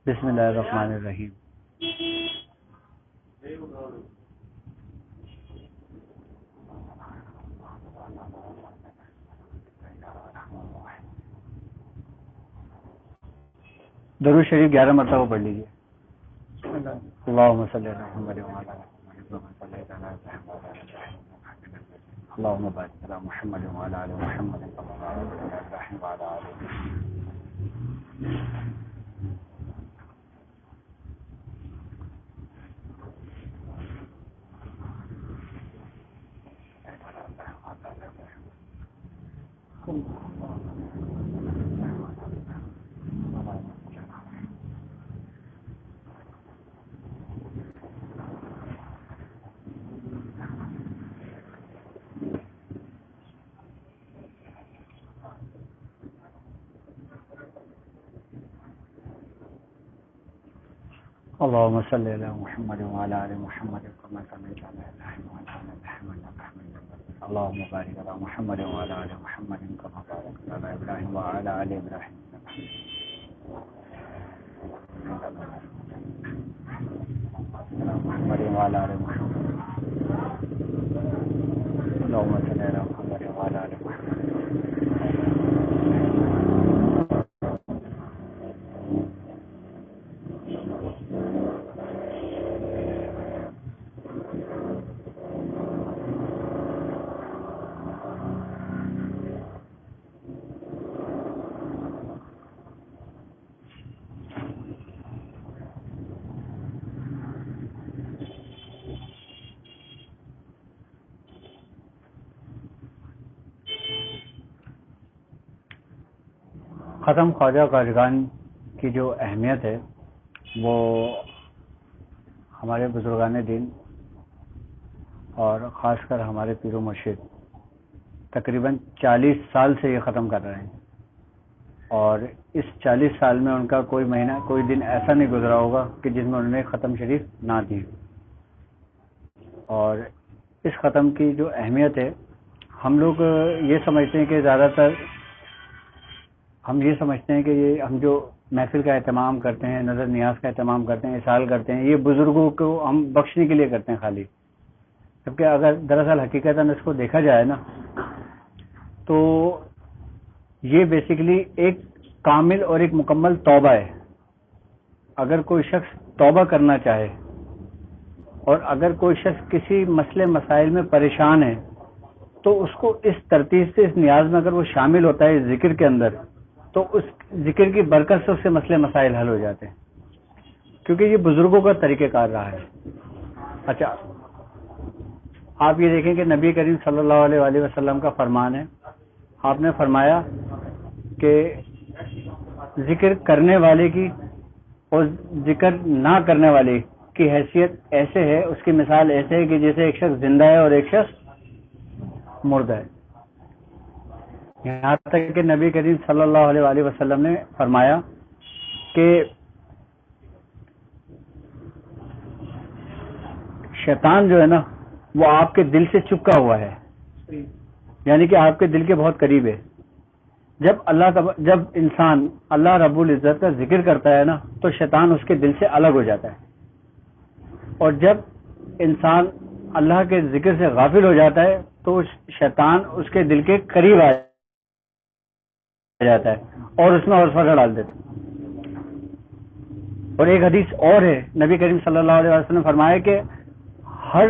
بسم اللہ الرحمن الرحیم. درود شریف 11 مرتبہ پڑھ لیجیے. اللہم صلی علی محمد وعلی آل محمد اللہم بارک علی محمد وعلی آل محمد کما بارکت علی ابراہیم وعلی آل ابراہیم. اللهم صل على محمد وعلى ال محمد كما صليت على ابراهيم وعلى ال ابراهيم انك حميد مجيد. اللهم بارك على محمد وعلى ال محمد كما باركت على ابراهيم وعلى ال ابراهيم انك حميد مجيد. محمد وعلى ال محمد. اللهم صل على محمد وعلى ال محمد. ختم خواجہ خواجگان کی جو اہمیت ہے وہ ہمارے بزرگان دین اور خاص کر ہمارے پیر و مرشد تقریباً 40 سال سے یہ ختم کر رہے ہیں، اور اس 40 سال میں ان کا کوئی مہینہ کوئی دن ایسا نہیں گزرا ہوگا کہ جس میں انہوں نے ختم شریف نہ دی. اور اس ختم کی جو اہمیت ہے، ہم لوگ یہ سمجھتے ہیں کہ زیادہ تر ہم یہ سمجھتے ہیں کہ یہ ہم جو محفل کا اہتمام کرتے ہیں، نظر نیاز کا اہتمام کرتے ہیں، اصال کرتے ہیں، یہ بزرگوں کو ہم بخشنے کے لیے کرتے ہیں خالی. جبکہ اگر دراصل حقیقتاً اس کو دیکھا جائے نا تو یہ بیسیکلی ایک کامل اور ایک مکمل توبہ ہے. اگر کوئی شخص توبہ کرنا چاہے اور اگر کوئی شخص کسی مسئلے مسائل میں پریشان ہے تو اس کو اس ترتیب سے اس نیاز میں اگر وہ شامل ہوتا ہے اس ذکر کے اندر، تو اس ذکر کی برکت سے اس سے مسئلے مسائل حل ہو جاتے ہیں، کیونکہ یہ بزرگوں کا طریقہ کار رہا ہے. اچھا، آپ یہ دیکھیں کہ نبی کریم صلی اللہ علیہ وآلہ وسلم کا فرمان ہے. آپ نے فرمایا کہ ذکر کرنے والے کی اور ذکر نہ کرنے والے کی حیثیت ایسے ہے، اس کی مثال ایسے ہے کہ جیسے ایک شخص زندہ ہے اور ایک شخص مردہ ہے. یہاں تک کہ نبی کریم صلی اللہ علیہ وآلہ وسلم نے فرمایا کہ شیطان جو ہے نا وہ آپ کے دل سے چپکا ہوا ہے، یعنی کہ آپ کے دل کے بہت قریب ہے. جب انسان اللہ رب العزت کا ذکر کرتا ہے نا تو شیطان اس کے دل سے الگ ہو جاتا ہے، اور جب انسان اللہ کے ذکر سے غافل ہو جاتا ہے تو شیطان اس کے دل کے قریب آ جاتا ہے اور اس میں اور فرق ڈال دیتا ہے. اور ایک حدیث اور ہے، نبی کریم صلی اللہ علیہ وسلم نے فرمایا کہ ہر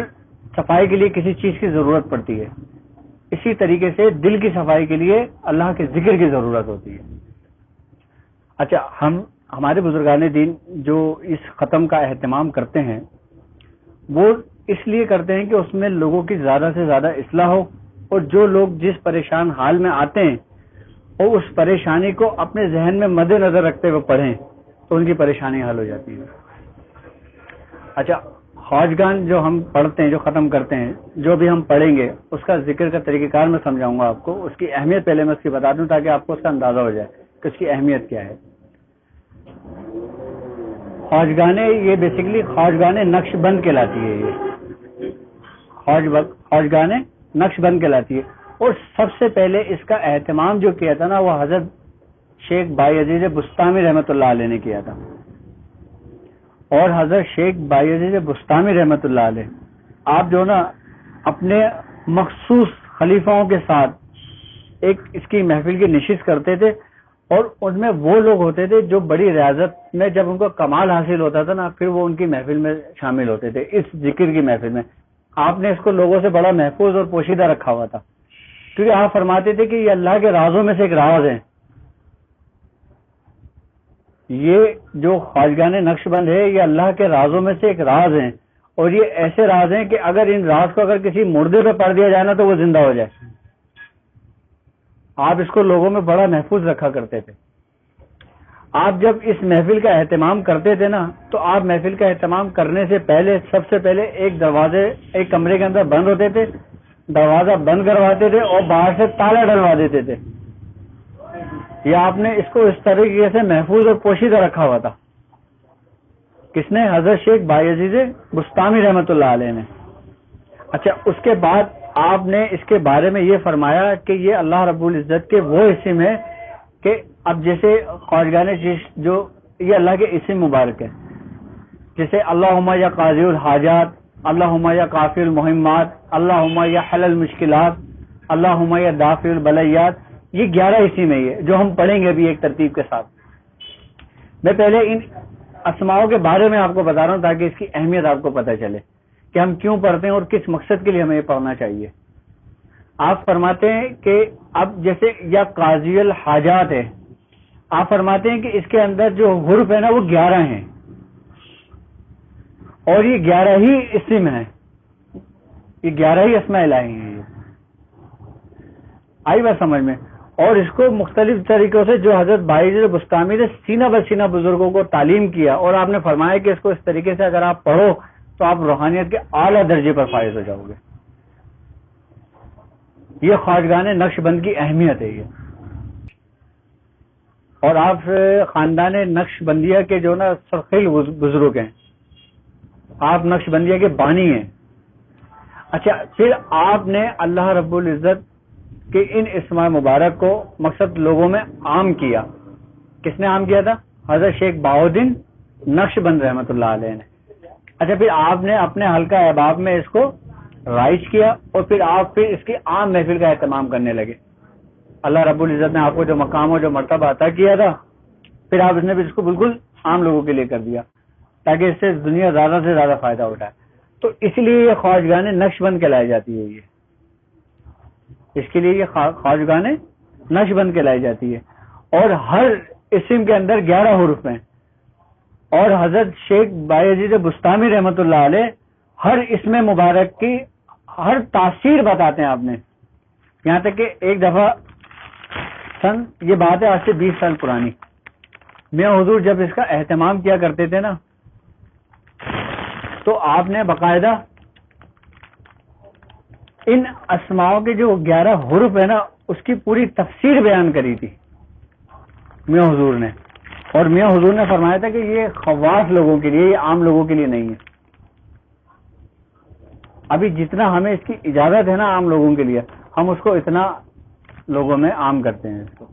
صفائی کے لیے کسی چیز کی ضرورت پڑتی ہے، اسی طریقے سے دل کی صفائی کے لیے اللہ کے ذکر کی ضرورت ہوتی ہے. اچھا، ہمارے بزرگان دین جو اس ختم کا اہتمام کرتے ہیں وہ اس لیے کرتے ہیں کہ اس میں لوگوں کی زیادہ سے زیادہ اصلاح ہو، اور جو لوگ جس پریشان حال میں آتے ہیں اور اس پریشانی کو اپنے ذہن میں مد نظر رکھتے ہوئے پڑھیں تو ان کی پریشانی حل ہو جاتی ہے. اچھا، خواجگان جو ہم پڑھتے ہیں، جو ختم کرتے ہیں، جو بھی ہم پڑھیں گے اس کا ذکر کا طریقہ کار میں سمجھاؤں گا آپ کو. اس کی اہمیت پہلے میں اس کی بتا دوں تاکہ آپ کو اس کا اندازہ ہو جائے کہ اس کی اہمیت کیا ہے. خواجگانے یہ بیسیکلی خواجگانے نقش بند کہلاتی ہے. یہ خواجگانے نقش بند کہلاتی ہے. اور سب سے پہلے اس کا اہتمام جو کیا تھا نا وہ حضرت شیخ بائی عزیز بستامی رحمۃ اللہ علیہ نے کیا تھا. اور حضرت شیخ بایزید بستامی رحمۃ اللہ علیہ، آپ جو نا اپنے مخصوص خلیفاؤں کے ساتھ ایک اس کی محفل کی نشست کرتے تھے، اور ان میں وہ لوگ ہوتے تھے جو بڑی ریاضت میں جب ان کو کمال حاصل ہوتا تھا نا، پھر وہ ان کی محفل میں شامل ہوتے تھے، اس ذکر کی محفل میں۔ آپ نے اس کو لوگوں سے بڑا محفوظ اور پوشیدہ رکھا ہوا تھا، کیونکہ آپ فرماتے تھے کہ یہ اللہ کے رازوں میں سے ایک راز ہے۔ یہ جو خواجگان نقش بند ہے، یہ اللہ کے رازوں میں سے ایک راز ہیں، اور یہ ایسے راز ہیں کہ اگر ان راز کو اگر کسی مردے پہ پڑھ دیا جائے نا تو وہ زندہ ہو جائے۔ آپ اس کو لوگوں میں بڑا محفوظ رکھا کرتے تھے۔ آپ جب اس محفل کا اہتمام کرتے تھے نا، تو آپ محفل کا اہتمام کرنے سے پہلے سب سے پہلے ایک کمرے کے اندر بند ہوتے تھے، دروازہ بند کرواتے تھے اور باہر سے تالا ڈلوا دیتے تھے۔ یہ آپ نے اس کو اس طریقے سے محفوظ اور پوشیدہ رکھا ہوا تھا۔ کس نے؟ حضرت شیخ بایزید بستامی رحمۃ اللہ علیہ نے۔ اچھا، اس کے بعد آپ نے اس کے بارے میں یہ فرمایا کہ یہ اللہ رب العزت کے وہ اسم ہے کہ اب جیسے خواجگان جو یہ اللہ کے اسم مبارک ہے، جیسے اللہم یا قاضی الحاجات، اللہم یا کافی المہمات، اللہم یا حل المشکلات، اللہم یا دافع البلیات، یہ 11 اسم ہے یہ جو ہم پڑھیں گے ابھی ایک ترتیب کے ساتھ۔ میں پہلے ان اسماؤں کے بارے میں آپ کو بتا رہا ہوں تاکہ اس کی اہمیت آپ کو پتہ چلے کہ ہم کیوں پڑھتے ہیں اور کس مقصد کے لیے ہمیں یہ پڑھنا چاہیے۔ آپ فرماتے ہیں کہ اب جیسے یا قاضی الحاجات ہے، آپ فرماتے ہیں کہ اس کے اندر جو حرف ہے نا وہ 11 ہیں، اور یہ 11 ہی اسم ہیں، یہ 11 ہی اسماء الہی ہیں۔ آئی بات سمجھ میں؟ اور اس کو مختلف طریقوں سے جو حضرت بایزید بستامی نے سینہ بہ سینہ بزرگوں کو تعلیم کیا، اور آپ نے فرمایا کہ اس کو اس طریقے سے اگر آپ پڑھو تو آپ روحانیت کے اعلیٰ درجے پر فائز ہو جاؤ گے۔ یہ خواجگان نقش بند کی اہمیت ہے یہ۔ اور آپ خاندان نقش بندیہ کے جو نا سرخیل بزرگ ہیں، آپ نقش بندیہ کے بانی ہیں۔ اچھا، پھر آپ نے اللہ رب العزت کہ ان اسماء مبارک کو مقصد لوگوں میں عام کیا۔ کس نے عام کیا تھا؟ حضرت شیخ بہاؤالدین نقش بند رحمۃ اللہ علیہ نے۔ اچھا، پھر آپ نے اپنے حلقہ احباب میں اس کو رائج کیا، اور پھر آپ اس کی عام محفل کا اہتمام کرنے لگے۔ اللہ رب العزت نے آپ کو جو مقام اور جو مرتبہ عطا کیا تھا، پھر آپ نے بھی اس کو بالکل عام لوگوں کے لیے کر دیا تاکہ اس سے دنیا زیادہ سے زیادہ فائدہ اٹھائے۔ تو اس لیے یہ خواجگان نقش بند کہلائی جاتی ہے۔ اس کے لیے یہ خواجگان نقش بند کہلائی جاتی ہے، اور ہر اسم کے اندر 11 حروف ہیں، اور حضرت شیخ بایزید بستامی رحمۃ اللہ علیہ ہر اسم مبارک کی ہر تاثیر بتاتے ہیں آپ نے۔ یہاں تک کہ ایک دفعہ یہ بات ہے آج سے 20 سال پرانی، میاں حضور جب اس کا اہتمام کیا کرتے تھے نا، تو آپ نے باقاعدہ ان اسماؤں کے جو 11 حروف ہے نا اس کی پوری تفسیر بیان کری تھی میاں حضور نے، اور میاں حضور نے فرمایا تھا کہ یہ خواص لوگوں کے لیے، یہ عام لوگوں کے لیے نہیں ہے۔ ابھی جتنا ہمیں اس کی اجازت ہے نا عام لوگوں کے لیے، ہم اس کو اتنا لوگوں میں عام کرتے ہیں اس کو۔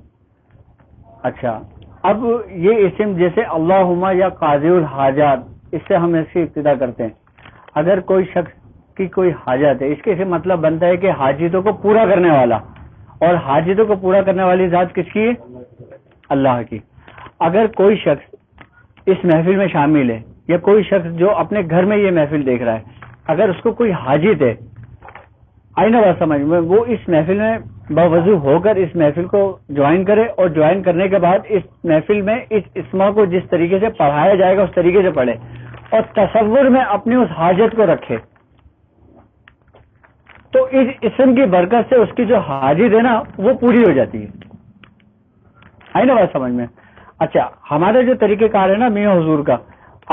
اچھا، اب یہ اسم جیسے اللہم یا قاضی الحاجات، اس سے ہم اس کی ابتدا کرتے ہیں۔ اگر کوئی شخص کی کوئی حاجت ہے، اس کے سے مطلب بنتا ہے کہ حاجتوں کو پورا کرنے والا، اور حاجتوں کو پورا کرنے والی ذات کس کی ہے؟ اللہ کی۔ اگر کوئی شخص اس محفل میں شامل ہے، یا کوئی شخص جو اپنے گھر میں یہ محفل دیکھ رہا ہے، اگر اس کو کوئی حاجت ہے، آئی نا بات سمجھ میں، وہ اس محفل میں باوضو ہو کر اس محفل کو جوائن کرے، اور جوائن کرنے کے بعد اس محفل میں اس اسما کو جس طریقے سے پڑھایا جائے گا اس طریقے سے پڑھے، اور تصور میں اپنی اس حاجت کو رکھے، تو اس اسم کی برکت سے اس کی جو حاجت ہے نا وہ پوری ہو جاتی ہے۔ آئی نا بات سمجھ میں؟ اچھا، ہمارا جو طریقہ کار ہے نا میاں حضور کا،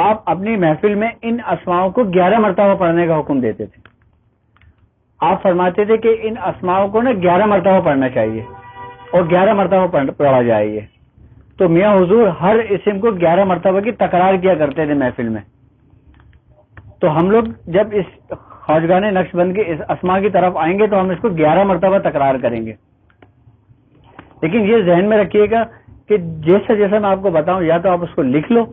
آپ اپنی محفل میں ان اسماؤں کو 11 مرتبہ پڑھنے کا حکم دیتے تھے۔ آپ فرماتے تھے کہ ان اسماؤں کو نا 11 مرتبہ پڑھنا چاہیے، اور 11 مرتبہ پڑھا جائے گے۔ تو میاں حضور ہر اسم کو 11 مرتبہ کی تکرار کیا کرتے تھے محفل میں۔ تو ہم لوگ جب اس خواجگان نقش بند کے اس اسما کی طرف آئیں گے تو ہم اس کو 11 مرتبہ تکرار کریں گے۔ لیکن یہ ذہن میں رکھیے گا کہ جیسا جیسا میں آپ کو بتاؤں، یا تو آپ اس کو لکھ لو،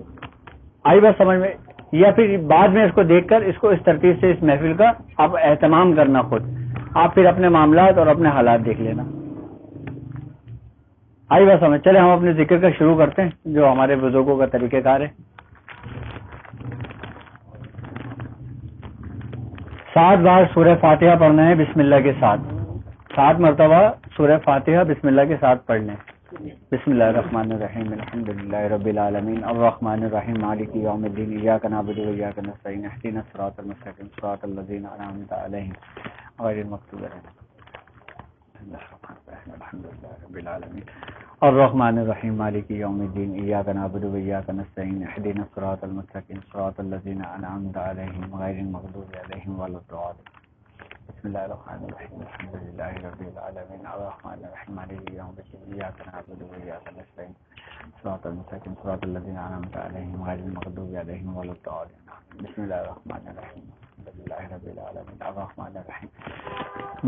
آئی بات سمجھ میں، یا پھر بعد میں اس کو دیکھ کر اس کو اس ترتیب سے اس محفل کا آپ اہتمام کرنا خود. آپ پھر اپنے معاملات اور اپنے حالات دیکھ لینا. آئی بات سمجھ. چلے ہم اپنے ذکر کا شروع کرتے ہیں جو ہمارے بزرگوں کا طریقہ کار ہے. 7 بار سورہ فاتحہ پڑھنا ہے بسم اللہ کے ساتھ. 7 مرتبہ سورہ فاتحہ بسم اللہ کے ساتھ پڑھ لیں. بسم اللہ الرحمن الرحیم الحمد للہ رب العالمین الرحمن الرحیم مالک یوم الدین ایاک نعبد و ایاک نستعین اهدنا الصراط المستقیم صراط الذین انعمت علیہم غیر المغضوب علیہم الحمد للہ رب العالمین الرحمن الرحیم مالک یوم الدین ایاک نعبد و ایاک نستعین اهدنا الصراط المستقیم صراط الذین انعمت علیہم غیر المغضوب علیہم ولا الضالین. بسم اللہ الرحمن الرحیم الحمد للہ رب العالمین الرحمن الرحیم مالک یوم الدین ایاک نعبد و ایاک نستعین صراط المستقیم صراط الذین انعمت علیہم غیر المغضوب علیہم ولا الضالین. بسم اللہ الرحمن الرحیم الحمد للہ رب العالمین الرحمن الرحیم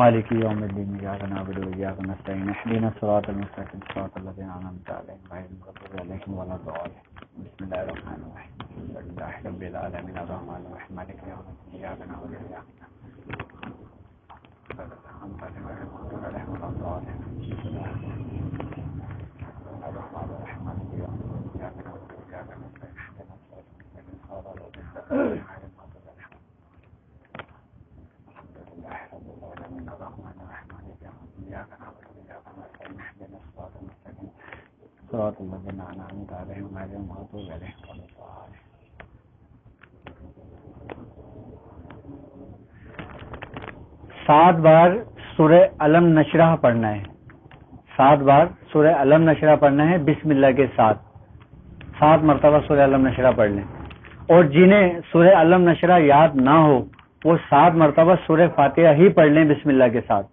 مالک یوم الدین ایاک نعبد و ایاک نستعین اهدنا الصراط المستقیم صراط الذین انعمت علیہم غیر المغضوب علیہم ولا الضالین. بسم اللہ الرحمن الرحیم الحمد للہ رب العالمین الرحمن الرحیم مالک یوم الدین ایاک نعبد و ایاک صراط الذین انعمت علیہم غیر المغضوب علیہم ولا الضالین. 7 بار سورہ علم نشرح پڑھنا ہے. 7 بار سورہ علم نشرح پڑھنا ہے بسم اللہ کے ساتھ. 7 مرتبہ سورہ علم نشرح پڑھ لیں. اور جنہیں سورہ علم نشرح یاد نہ ہو وہ 7 مرتبہ سورہ فاتحہ ہی پڑھ لیں بسم اللہ کے ساتھ.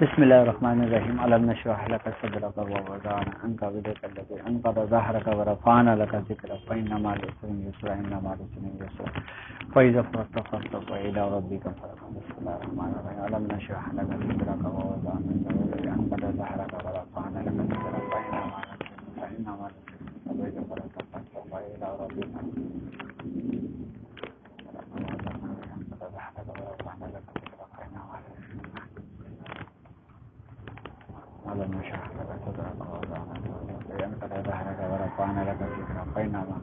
بسم اللہ الرحمن الرحیم الم نشرح لک صدرک ووضعنا عنک وزرک الذی انقض ظہرک ورفعنا لک ذکرک فإن مع العسر یسرا إن مع العسر یسرا فإذا فرغت فانصب وإلى ربک فارغب. بسم اللہ الرحمن الرحیم الم نشرح لک صدرک ووضعنا عنک وزرک انقض ظہرک ورفعنا لک ذکرک فإن مع العسر فإذا فرغت فانصب وإلى ربک علم نشرح لك صدرك ووضعنا عنك وأنقض ظهرك ورفعنا لك ذكرك فإن مع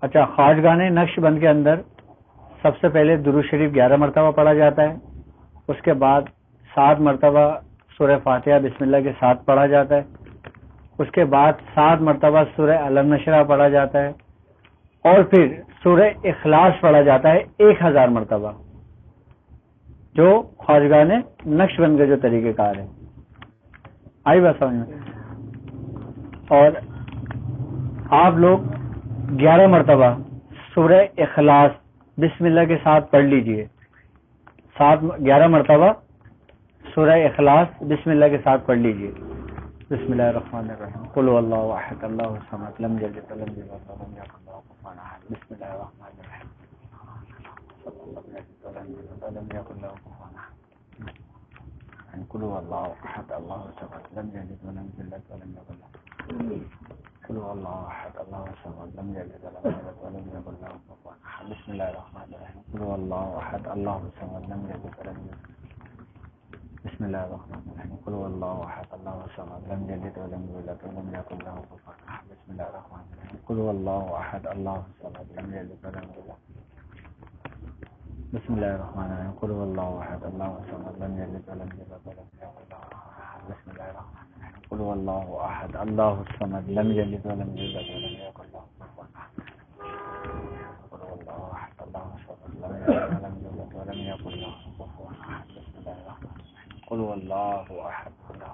اچھا. خواجگان نقش بند کے اندر سب سے پہلے درود شریف 11 مرتبہ پڑھا جاتا ہے. اس کے بعد 7 مرتبہ سورہ فاتحہ بسم اللہ کے ساتھ پڑھا جاتا ہے. اس کے بعد 7 مرتبہ سورہ علم نشرح پڑھا جاتا ہے اور پھر سورہ اخلاص پڑھا جاتا ہے 1000 مرتبہ جو خواجگان نقش بند کا جو طریقہ کار ہے. آئی بات سمجھ میں. اور آپ لوگ 11 مرتبہ سورہ اخلاص بسم اللہ کے ساتھ پڑھ لیجئے. 11 مرتبہ سورہ اخلاص بسم اللہ کے ساتھ پڑھ لیجئے. بسم اللہ الرحمن الرحیم قل هو اللہ احد اللہ الصمد لم یلد ولم یولد ولم یکن له کفوا احد. بسم اللہ الرحمن الرحیم لم یکن له کفوا احد. قل هو اللہ احد اللہ الصمد لم یلد ولم یولد ولم یکن له قل هو اللہ احد اللہ الصمد لم یلد ولم یولد ولم یکن له کفوا احد. بسم اللہ الرحمن الرحیم قل هو اللہ احد اللہ الصمد لم یلد ولم یولد. بسم اللہ الرحمن الرحیم قل هو اللہ احد اللہ الصمد لم یلد ولم یولد ولم یکن له کفوا احد. بسم اللہ الرحمن الرحیم قل هو اللہ احد اللہ الصمد لم یلد ولم یولد. بسم اللہ الرحمن الرحیم قل هو اللہ احد اللہ الصمد لم یلد ولم یولد ولم یکن له کفوا احد. بسم اللہ الرحمن الرحیم قل هو اللہ احد اللہ الصمد لم یلد ولم یولد ولم یکن له کفوا احد. قل هو اللہ احد اللہ الصمد لم یلد ولم یولد ولم یکن له کفوا احد. بسم اللہ الرحمن الرحیم قل هو اللہ احد اللہ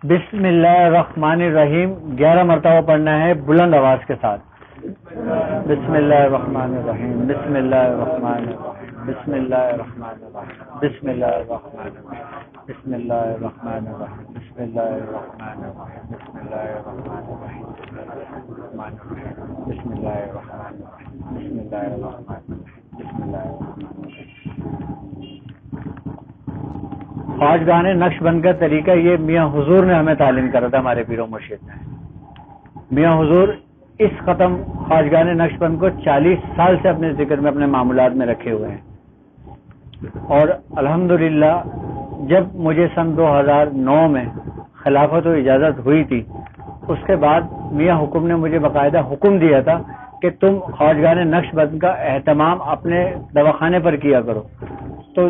بسم اللہ الرحمن الرحیم 11 مرتبہ پڑھنا ہے بلند آواز کے ساتھ. بسم اللہ الرحمن الرحیم، بسم اللہ الرحمن الرحیم، بسم اللہ الرحمن الرحیم، بسم اللہ الرحمن الرحیم، بسم اللہ الرحمن الرحیم، بسم اللہ الرحمن الرحیم، بسم اللہ الرحمن الرحیم، بسم اللہ الرحمن الرحیم، بسم اللہ الرحمن الرحیم، بسم اللہ الرحمن الرحیم. خواجگان نقش بند کا طریقہ یہ میاں حضور نے ہمیں تعلیم کرا تھا، ہمارے پیر و مرشد نے. میاں حضور اس ختم خواجگان نقش بند کو 40 سال سے اپنے ذکر میں، اپنے معمولات میں رکھے ہوئے ہیں. اور الحمدللہ جب مجھے سن 2009 میں خلافت و اجازت ہوئی تھی، اس کے بعد میاں حکم نے مجھے باقاعدہ حکم دیا تھا کہ تم خواجگان نقش بند کا اہتمام اپنے دواخانے پر کیا کرو. تو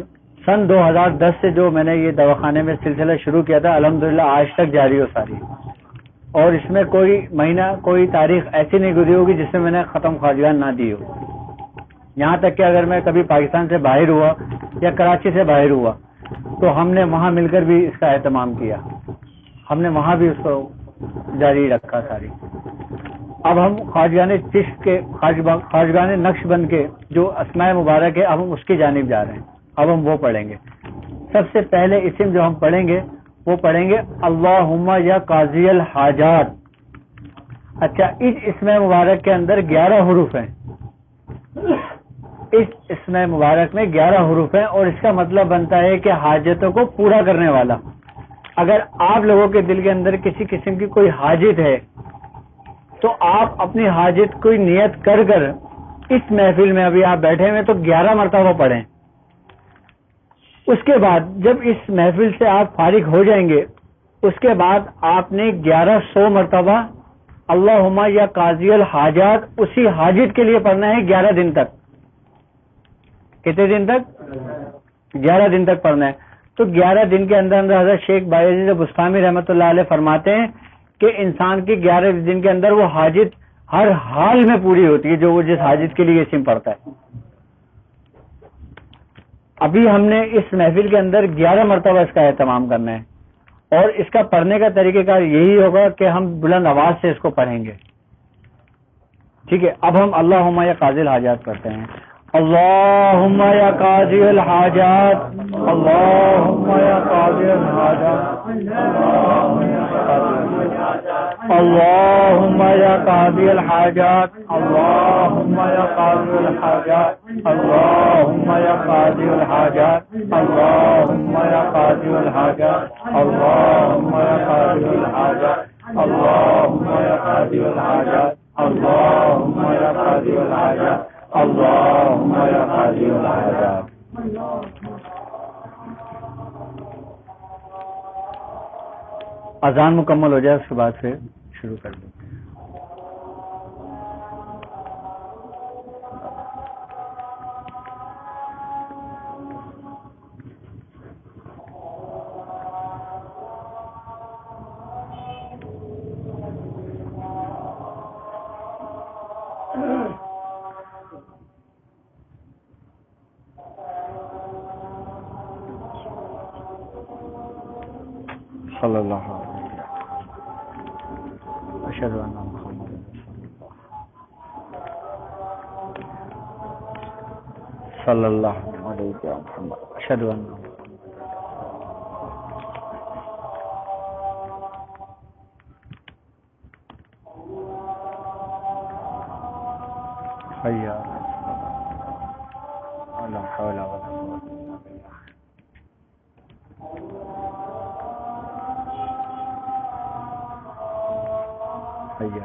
سن 2010 سے جو میں نے یہ دواخانے میں سلسلہ شروع کیا تھا، الحمدللہ آج تک جاری ہو ساری. اور اس میں کوئی مہینہ، کوئی تاریخ ایسی نہیں گزری ہوگی جس میں نے ختم خواجگان نہ دی ہو. یہاں تک کہ اگر میں کبھی پاکستان سے باہر ہوا یا کراچی سے باہر ہوا تو ہم نے وہاں مل کر بھی اس کا اہتمام کیا، ہم نے وہاں بھی اس کو جاری رکھا ساری. اب ہم خواجگان چشت کے، خواجگان نقش بند کے جو اسماء مبارک ہے، اب ہم اس کی جانب جا رہے ہیں. اب ہم وہ پڑھیں گے. سب سے پہلے اسم جو ہم پڑھیں گے وہ پڑھیں گے اللہم یا قاضی الحاجات. اچھا، اس اسم مبارک کے اندر 11 حروف ہیں. اس اسم مبارک میں 11 حروف ہیں اور اس کا مطلب بنتا ہے کہ حاجتوں کو پورا کرنے والا. اگر آپ لوگوں کے دل کے اندر کسی قسم کی کوئی حاجت ہے تو آپ اپنی حاجت کوئی نیت کر کر اس محفل میں، ابھی آپ بیٹھے ہوئے تو 11 مرتبہ پڑھیں. اس کے بعد جب اس محفل سے آپ فارغ ہو جائیں گے، اس کے بعد آپ نے 1100 مرتبہ اللہم یا قاضی الحاجات اسی حاجت کے لیے پڑھنا ہے 11 دن تک. کتنے دن تک؟ 11 دن تک پڑھنا ہے. تو 11 دن کے اندر اندر حضرت شیخ بایزید بسطامی رحمۃ اللہ علیہ فرماتے ہیں کہ انسان کی 11 دن کے اندر وہ حاجت ہر حال میں پوری ہوتی ہے جو وہ جس حاجت کے لیے اسم پڑھتا ہے. ابھی ہم نے اس محفل کے اندر 11 مرتبہ اس کا اہتمام کرنا ہے اور اس کا پڑھنے کا طریقہ کار یہی ہوگا کہ ہم بلند آواز سے اس کو پڑھیں گے. ٹھیک ہے، اب ہم اللہم یا قاضی الحاجات پڑھتے ہیں. اللہم یا قاضی الحاجات، اللہم یا قاضی الحاجات، اللہم یا قاضی الحاجات، اللہم یا قاضی الحاجات، اللہم یا قاضی الحاجات، اللہم یا قاضی الحاجات، اللہم یا قاضی الحاجات، اللہم یا قاضی الحاجات، اللہم یا قاضی الحاجات، اللہم یا قاضی الحاجات. اذان مکمل ہو جائے اس کے بعد پھر شروع کر دیں. صلی اللہ علیہ وسلم. اشہد ان محمد صلی اللہ علیہ وسلم. اشہد ان حی علی الصلاۃ ولا حول ولا قوة الا باللہ. حی علی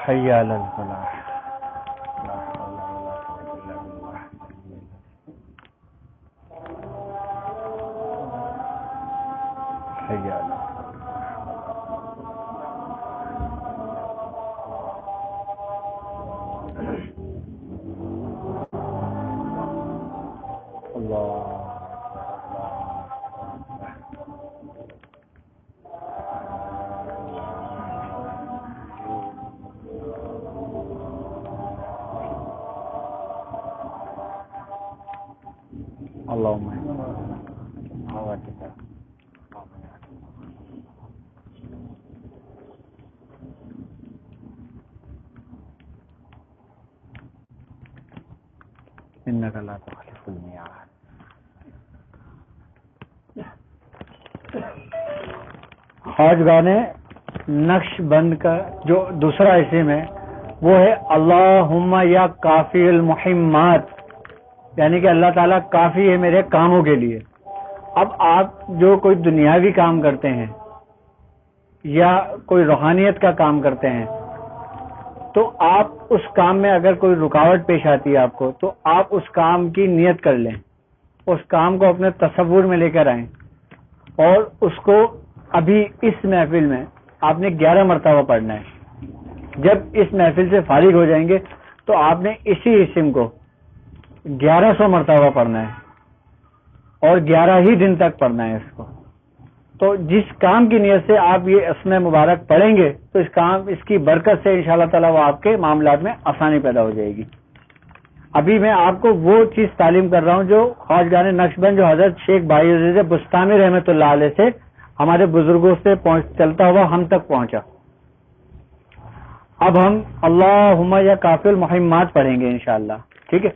حی علی الفلاح. لا حول ولا قوة الا باللہ. حی علی اللہ. اللهم انك لا تخلف الميعاد. خواجگان نقش بند کا جو دوسرا اسم ہے وہ ہے اللہم یا کافی المحمات، یعنی کہ اللہ تعالیٰ کافی ہے میرے کاموں کے لیے. اب آپ جو کوئی دنیاوی کام کرتے ہیں یا کوئی روحانیت کا کام کرتے ہیں تو آپ اس کام میں اگر کوئی رکاوٹ پیش آتی ہے آپ کو تو آپ اس کام کی نیت کر لیں، اس کام کو اپنے تصور میں لے کر آئیں اور اس کو ابھی اس محفل میں آپ نے 11 مرتبہ پڑھنا ہے. جب اس محفل سے فارغ ہو جائیں گے تو آپ نے اسی اسم کو 1100 مرتبہ پڑھنا ہے اور 11 ہی دن تک پڑھنا ہے اس کو. تو جس کام کی نیت سے آپ یہ اسم مبارک پڑھیں گے تو اس کی برکت سے انشاءاللہ تعالی وہ آپ کے معاملات میں آسانی پیدا ہو جائے گی. ابھی میں آپ کو وہ چیز تعلیم کر رہا ہوں جو خواجگان نقش بند جو حضرت شیخ بایزید بستامی رحمۃ اللہ علیہ سے ہمارے بزرگوں سے چلتا ہوا ہم تک پہنچا. اب ہم اللہم یا کافی المحمات پڑھیں گے انشاءاللہ. ٹھیک ہے.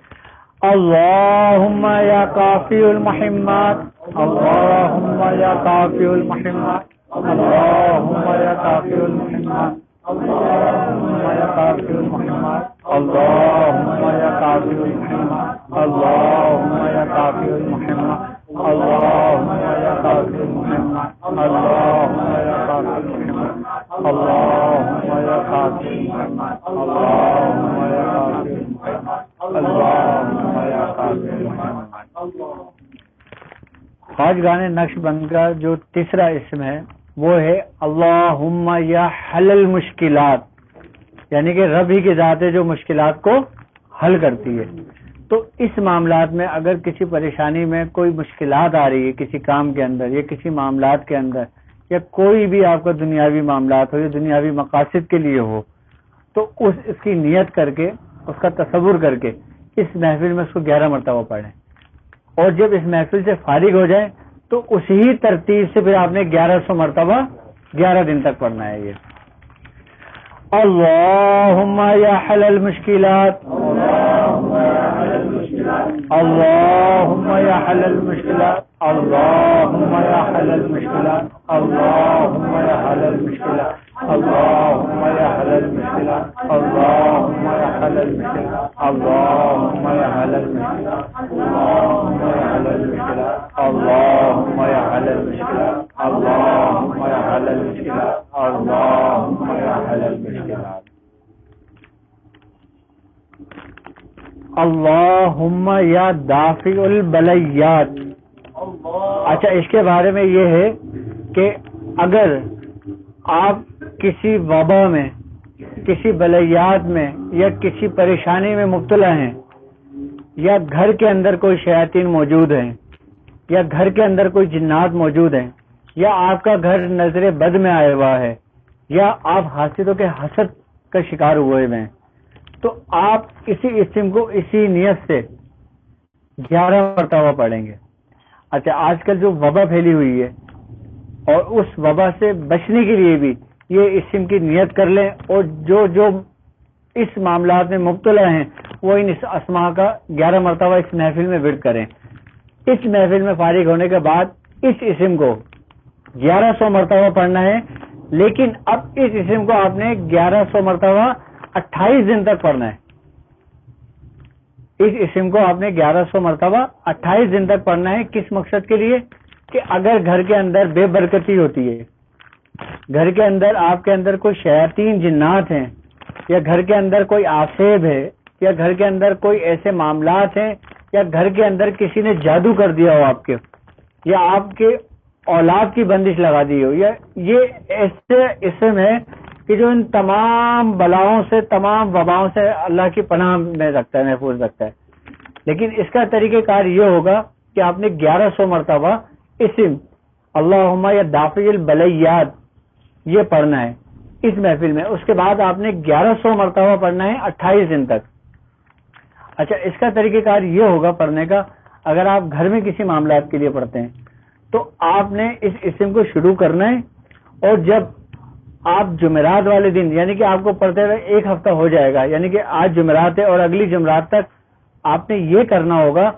اللہم یا کافی المحمات، اللہم یا کافی المحمات، اللہم یا کافی المحمات، اللہم یا کافی المحمات، اللہم یا کافی المحمات، اللہم یا کافی المحمات، اللہم یا کافی المحمات، اللہم یا کافی المحمات، اللہم یا کافی المحمات، اللہم یا کافی المحمات، اللہم یا کافی المحمات. خواجگان نقش بند کا جو تیسرا اسم ہے وہ ہے اللہم یا حل المشکلات، یعنی کہ رب ہی کی ذات ہے جو مشکلات کو حل کرتی ہے. تو اس معاملات میں اگر کسی پریشانی میں کوئی مشکلات آ رہی ہے کسی کام کے اندر یا کسی معاملات کے اندر یا کوئی بھی آپ کا دنیاوی معاملات ہو یا دنیاوی مقاصد کے لیے ہو تو اس کی نیت کر کے اس کا تصور کر کے اس محفل میں اس کو 11 مرتبہ پڑھیں اور جب اس محفل سے فارغ ہو جائیں تو اسی ترتیب سے پھر آپ نے 1100 مرتبہ 11 دن تک پڑھنا ہے. یہ اللہم یا حل المشکلات، اللہم یا حل المشکلات، اللہم یا حل المشکلات، اللہم یا حل المشکلات، اللہم یا حل المشکلات، اللہم یا حل المشکلات، اللہم یا حل المشکلات، اللہم یا حل المشکلات، اللہم یا حل المشکلات، اللہم یا حل المشکلات، اللہم یا حل المشکلات. اللہم یا دافع البلیات. اچھا، اس کے بارے میں یہ ہے کہ اگر آپ کسی وبا میں، کسی بلیات میں یا کسی پریشانی میں مبتلا ہیں یا گھر کے اندر کوئی شیاطین موجود ہیں یا گھر کے اندر کوئی جنات موجود ہیں یا آپ کا گھر نظر بد میں آیا ہوا ہے یا آپ حاسدوں کے حسد کا شکار ہوئے ہیں تو آپ اسی اسم کو اسی نیت سے 11 مرتبہ پڑھیں گے. اچھا، آج کل جو وبا پھیلی ہوئی ہے اور اس وبا سے بچنے کے لیے بھی یہ اسم کی نیت کر لیں اور جو اس معاملات میں مبتلا ہیں وہ ان اسماء کا 11 مرتبہ اس محفل میں ورد کریں. اس محفل میں فارغ ہونے کے بعد اس اسم کو 1100 مرتبہ پڑھنا ہے، لیکن اب اس اسم کو آپ نے 1100 مرتبہ 28 دن تک پڑھنا ہے. اس اسم کو آپ نے 1100 مرتبہ 28 دن تک پڑھنا ہے. کس مقصد کے لیے؟ کہ اگر گھر کے اندر بے برکتی ہوتی ہے، گھر کے اندر آپ کے اندر کوئی شیاطین جنات ہیں یا گھر کے اندر کوئی آفیب ہے یا گھر کے اندر کوئی ایسے معاملات ہیں یا گھر کے اندر کسی نے جادو کر دیا ہو آپ کے یا آپ کے اولاد کی بندش لگا دی ہو، یا یہ ایسے اسم ہے کہ جو ان تمام بلاؤں سے، تمام وباؤں سے اللہ کی پناہ میں رکھتا ہے، محفوظ رکھتا ہے. لیکن اس کا طریقہ کار یہ ہوگا کہ آپ نے 1100 مرتبہ اسم اللہم یا دافع البلیات یہ پڑھنا ہے اس محفل میں. اس کے بعد آپ نے 1100 مرتبہ پڑھنا ہے 28 دن تک. اچھا، اس کا طریقہ کار یہ ہوگا پڑھنے کا، اگر آپ گھر میں کسی معاملات کے لیے پڑھتے ہیں تو آپ نے اس اسم کو شروع کرنا ہے، اور جب آپ جمعرات والے دن، یعنی کہ آپ کو پڑھتے ہوئے ایک ہفتہ ہو جائے گا، یعنی کہ آج جمعرات ہے اور اگلی جمعرات تک آپ نے یہ کرنا ہوگا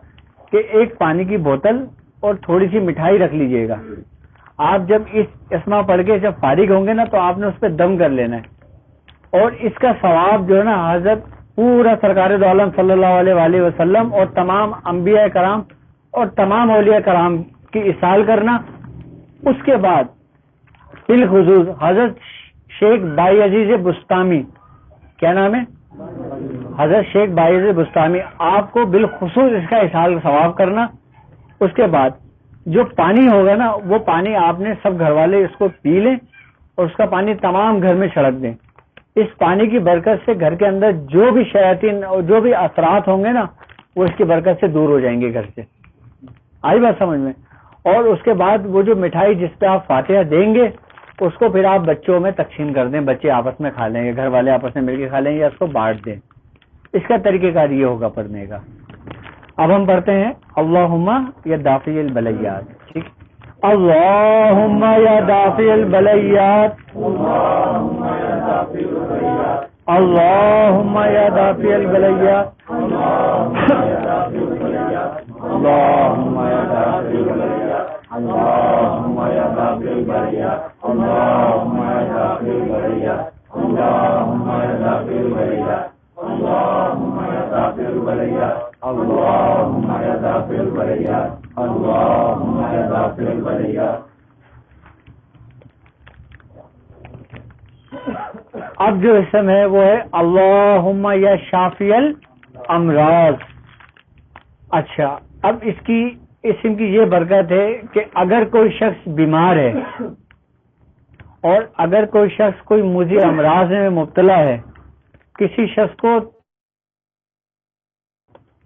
کہ ایک پانی کی بوتل اور تھوڑی سی مٹھائی رکھ لیجئے گا. آپ جب اس اسما پڑھ کے جب فارغ ہوں گے نا تو آپ نے اس پہ دم کر لینا ہے، اور اس کا ثواب جو ہے نا حضرت پورا سرکار دو عالم صلی اللہ علیہ وآلہ وسلم اور تمام انبیاء کرام اور تمام اولیاء کرام کی اصال کرنا. اس کے بعد بالخصوص حضرت شیخ بائی عزیز بستامی، کیا نام ہے؟ حضرت شیخ بائی عزیز بستامی، آپ کو بالخصوص اس کا اصال ثواب کرنا. اس کے بعد جو پانی ہوگا نا وہ پانی آپ نے سب گھر والے اس کو پی لیں اور اس کا پانی تمام گھر میں چھڑک دیں. اس پانی کی برکت سے گھر کے اندر جو بھی شیاطین اور جو بھی اثرات ہوں گے نا وہ اس کی برکت سے دور ہو جائیں گے گھر سے. آئی بات سمجھ میں؟ اور اس کے بعد وہ جو مٹھائی جس پہ آپ فاتحہ دیں گے اس کو پھر آپ بچوں میں تقسیم کر دیں، بچے آپس میں کھا لیں گے، گھر والے آپس میں مل کے کھا لیں گے یا اس کو بانٹ دیں. اس کا طریقہ کار یہ ہوگا پڑھنے کا. اب ہم پڑھتے ہیں اللہم یا دافع البلیات. ٹھیک، اللہم یا دافع البلیات، اللہم یا دافع البلیات، اللہم یا دافع البلیات، اللہم یا دافع البلیات، اللہم یا دافع البلیات، اللہم یا دافع البلیات، اللہم یا دافع البلیات، اللہم یا دافع البلیات، اللہم یا دافع البلیات. اب جو اسم ہے وہ ہے اللہم یا شافی الامراض. اچھا، اب اس کی اسم کی یہ برکت ہے کہ اگر کوئی شخص بیمار ہے اور اگر کوئی شخص کوئی مضر امراض میں مبتلا ہے، کسی شخص کو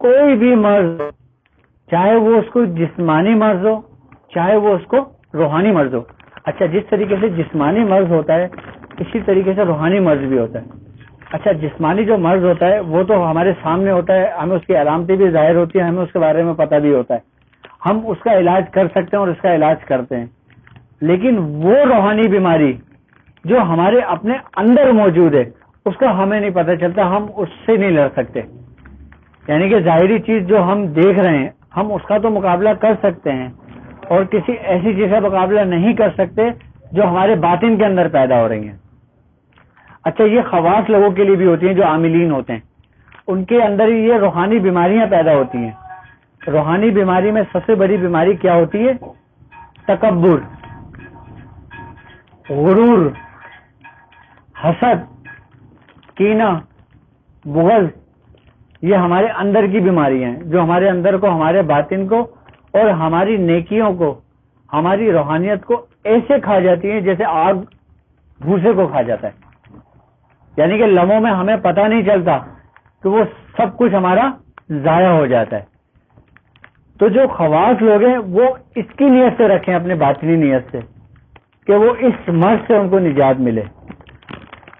کوئی بھی مرض ہو، چاہے وہ اس کو جسمانی مرض ہو چاہے وہ اس کو روحانی مرض ہو. اچھا، جس طریقے سے جسمانی مرض ہوتا ہے اسی طریقے سے روحانی مرض بھی ہوتا ہے. اچھا، جسمانی جو مرض ہوتا ہے وہ تو ہمارے سامنے ہوتا ہے، ہمیں اس کی علامتیں بھی ظاہر ہوتی ہیں، ہمیں اس کے بارے میں پتہ بھی ہوتا ہے، ہم اس کا علاج کر سکتے ہیں اور اس کا علاج کرتے ہیں. لیکن وہ روحانی بیماری جو ہمارے اپنے اندر موجود ہے اس کا ہمیں نہیں پتہ چلتا، ہم اس سے نہیں لڑ سکتے. یعنی کہ ظاہری چیز جو ہم دیکھ رہے ہیں ہم اس کا تو مقابلہ کر سکتے ہیں اور کسی ایسی چیز کا مقابلہ نہیں کر سکتے جو ہمارے باطن کے اندر پیدا ہو رہی ہیں. اچھا، یہ خواص لوگوں کے لیے بھی ہوتی ہیں جو عاملین ہوتے ہیں، ان کے اندر یہ روحانی بیماریاں پیدا ہوتی ہیں. روحانی بیماری میں سب سے بڑی بیماری کیا ہوتی ہے؟ تکبر، غرور، حسد، کینہ، بغض. یہ ہمارے اندر کی بیماریاں ہیں جو ہمارے اندر کو، ہمارے باطن کو اور ہماری نیکیوں کو، ہماری روحانیت کو ایسے کھا جاتی ہیں جیسے آگ بھوسے کو کھا جاتا ہے. یعنی کہ لمحوں میں ہمیں پتہ نہیں چلتا کہ وہ سب کچھ ہمارا ضائع ہو جاتا ہے. تو جو خواص لوگ ہیں وہ اس کی نیت سے رکھیں، اپنے باطنی نیت سے، کہ وہ اس مرض سے ان کو نجات ملے.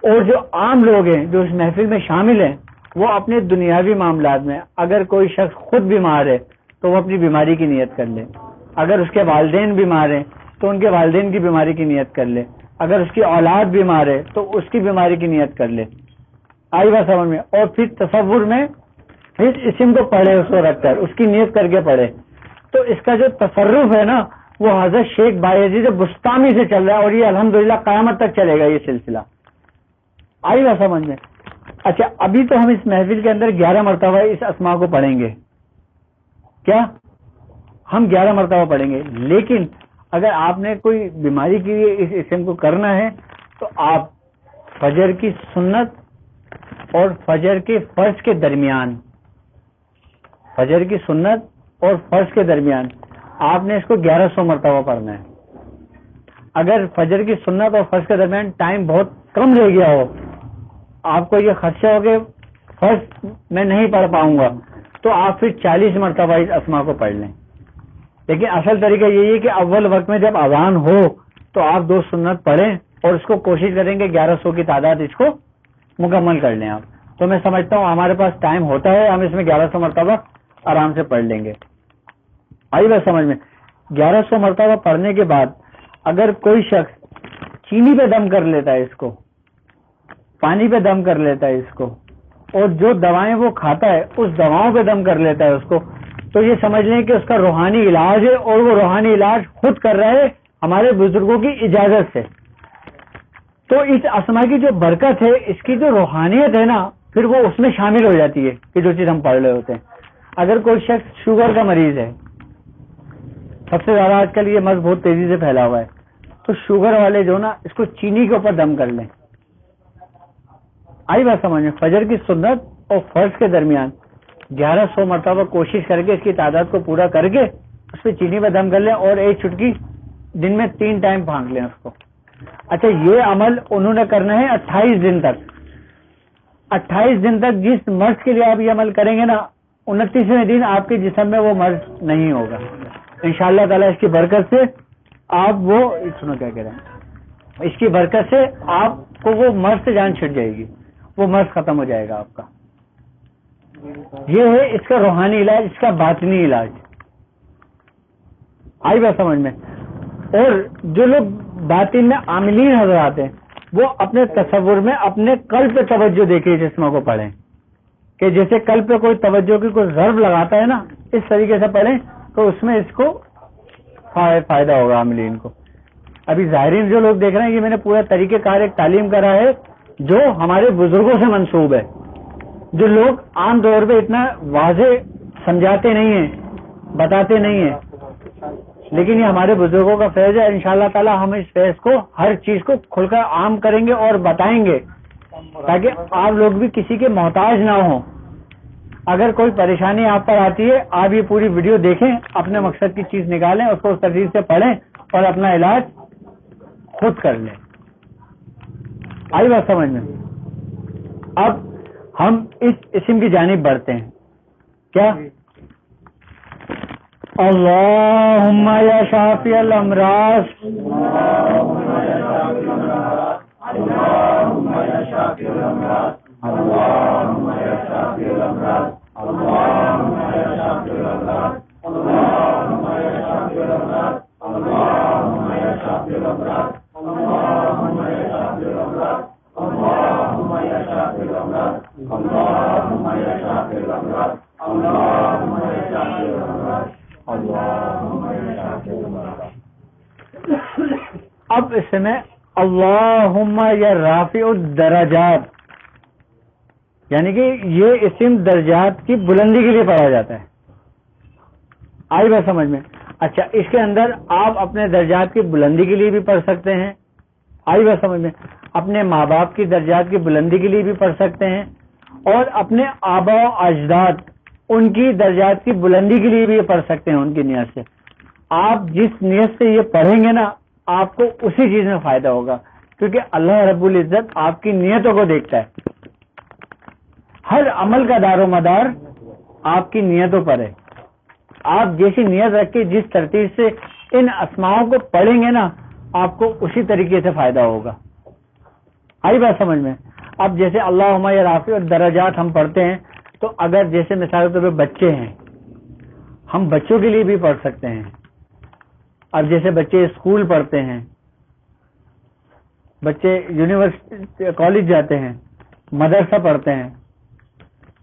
اور جو عام لوگ ہیں جو اس محفل میں شامل ہیں وہ اپنے دنیاوی معاملات میں، اگر کوئی شخص خود بیمار ہے تو وہ اپنی بیماری کی نیت کر لے، اگر اس کے والدین بیمار ہیں تو ان کے والدین کی بیماری کی نیت کر لے، اگر اس کی اولاد بیمار ہے تو اس کی بیماری کی نیت کر لے. آئی بات سمجھ میں؟ اور پھر تصور میں اس اسم کو پڑھے، اس کو رکھ کر اس کی نیت کر کے پڑھے. تو اس کا جو تصرف ہے نا وہ حضرت شیخ بائی عزیز بستامی سے چل رہا ہے اور یہ الحمدللہ قیامت تک چلے گا یہ سلسلہ. آئی بات سمجھ میں؟ اچھا، ابھی تو ہم اس محفل کے اندر 11 مرتبہ اس اسماء کو پڑھیں گے. کیا ہم 11 مرتبہ پڑھیں گے؟ لیکن اگر آپ نے کوئی بیماری کے لیے اس اسم کو کرنا ہے تو آپ فجر کی سنت اور فجر کے فرض کے درمیان، فجر کی سنت اور فرض کے درمیان آپ نے اس کو 1100 مرتبہ پڑھنا ہے. اگر فجر کی سنت اور فرض کے درمیان ٹائم بہت کم رہ گیا ہو، آپ کو یہ خدشہ ہو کہ فرض میں نہیں پڑھ پاؤں گا، تو آپ پھر 40 مرتبہ اس اسماء کو پڑھ لیں. لیکن اصل طریقہ یہی ہے کہ اول وقت میں جب اذان ہو تو آپ 2 سنت پڑھیں اور اس کو کوشش کریں کہ 1100 کی تعداد اس کو مکمل کر لیں آپ. تو میں سمجھتا ہوں ہمارے پاس ٹائم ہوتا ہے، ہم اس میں 1100 مرتبہ آرام سے پڑھ لیں گے. آئی بات سمجھ میں؟ 1100 مرتبہ پڑھنے کے بعد اگر کوئی شخص چینی پہ دم کر لیتا ہے اس کو، پانی پہ دم کر لیتا ہے اس کو، اور جو دوائیں وہ کھاتا ہے اس دواؤں پہ دم کر لیتا ہے اس کو، تو یہ سمجھ لیں کہ اس کا روحانی علاج ہے، اور وہ روحانی علاج خود کر رہا ہے ہمارے بزرگوں کی اجازت سے۔ تو اس اسما کی جو برکت ہے، اس کی جو روحانیت ہے نا، پھر وہ اس میں شامل ہو جاتی ہے کہ جو چیز ہم پڑھ رہے ہوتے ہیں۔ اگر کوئی شخص شوگر کا مریض ہے، سب سے زیادہ آج کل یہ مرض بہت تیزی سے پھیلا ہوا ہے، تو شوگر والے جو نا اس کو چینی کے اوپر دم کر لیں۔ آئی بات سمجھ میں؟ فجر کی سنت اور فرض کے درمیان 1100 مرتبہ کوشش کر کے اس کی تعداد کو پورا کر کے اس پہ چینی پہ دم کر لیں، اور ایک چٹکی دن میں 3 ٹائم پھانک لیں اس کو۔ اچھا، یہ عمل انہوں نے کرنا ہے 28 دن تک۔ 28 دن تک جس مرض کے لیے آپ یہ عمل کریں گے نا، 29ویں دن آپ کے جسم میں وہ مرض نہیں ہوگا انشاءاللہ تعالی۔ اس کی برکت سے آپ وہ سنو کیا کہہ رہے ہیں، اس کی برکت سے آپ کو وہ مرض سے جان چھٹ جائے گی، وہ مرض ختم ہو جائے گا آپ کا۔ یہ ہے اس کا روحانی علاج، اس کا باطنی علاج۔ آئی بات سمجھ میں؟ اور جو لوگ باطن میں عاملین حضرات ہیں، وہ اپنے تصور میں اپنے قلب پہ توجہ دے کے جسموں کو پڑھیں، کہ جیسے قلب پہ کوئی توجہ کی کوئی ضرب لگاتا ہے نا، اس طریقے سے پڑھیں تو اس میں اس کو فائدہ ہوگا عاملین کو۔ ابھی ظاہرین جو لوگ دیکھ رہے ہیں، یہ میں نے پورا طریقہ کار ایک تعلیم کرا ہے جو ہمارے بزرگوں سے منسوب ہے، جو لوگ عام طور پہ اتنا واضح سمجھاتے نہیں ہیں، بتاتے نہیں ہیں، لیکن یہ ہمارے بزرگوں کا فیض ہے۔ انشاءاللہ تعالی ہم اس فیض کو، ہر چیز کو کھل کر عام کریں گے اور بتائیں گے، تاکہ آپ لوگ بھی کسی کے محتاج نہ ہوں۔ اگر کوئی پریشانی آپ پر آتی ہے، آپ یہ پوری ویڈیو دیکھیں، اپنے مقصد کی چیز نکالیں، اس کو اس ترتیب سے پڑھیں اور اپنا علاج خود کر لیں۔ آئی بات سمجھ میں؟ اب ہم اس اسم کی جانب بڑھتے ہیں۔ کیا؟ اللہم یا شافی الامراض، اب اس میں اللہم یا رافع الدرجات، یعنی کہ یہ اسم درجات کی بلندی کے لیے پڑھا جاتا ہے۔ آئی بات سمجھ میں؟ اچھا، اس کے اندر آپ اپنے درجات کی بلندی کے لیے بھی پڑھ سکتے ہیں۔ آئی بات سمجھ میں؟ اپنے ماں باپ کی درجات کی بلندی کے لیے بھی پڑھ سکتے ہیں، اور اپنے آبا و اجداد ان کی درجات کی بلندی کے لیے بھی پڑھ سکتے ہیں ان کی نیت سے۔ آپ جس نیت سے یہ پڑھیں گے نا، آپ کو اسی چیز میں فائدہ ہوگا، کیونکہ اللہ رب العزت آپ کی نیتوں کو دیکھتا ہے۔ ہر عمل کا دار و مدار آپ کی نیتوں پر ہے۔ آپ جیسی نیت رکھ کے جس ترتیب سے ان اسماؤں کو پڑھیں گے نا، آپ کو اسی طریقے سے فائدہ ہوگا۔ آئی بات سمجھ میں؟ اب جیسے اللہم یا رافع الدرجات ہم پڑھتے ہیں، تو اگر جیسے مثال کے طور پہ بچے ہیں، ہم بچوں کے لیے بھی پڑھ سکتے ہیں۔ اب جیسے بچے اسکول پڑھتے ہیں، بچے یونیورسٹی کالج جاتے ہیں، مدرسہ پڑھتے ہیں،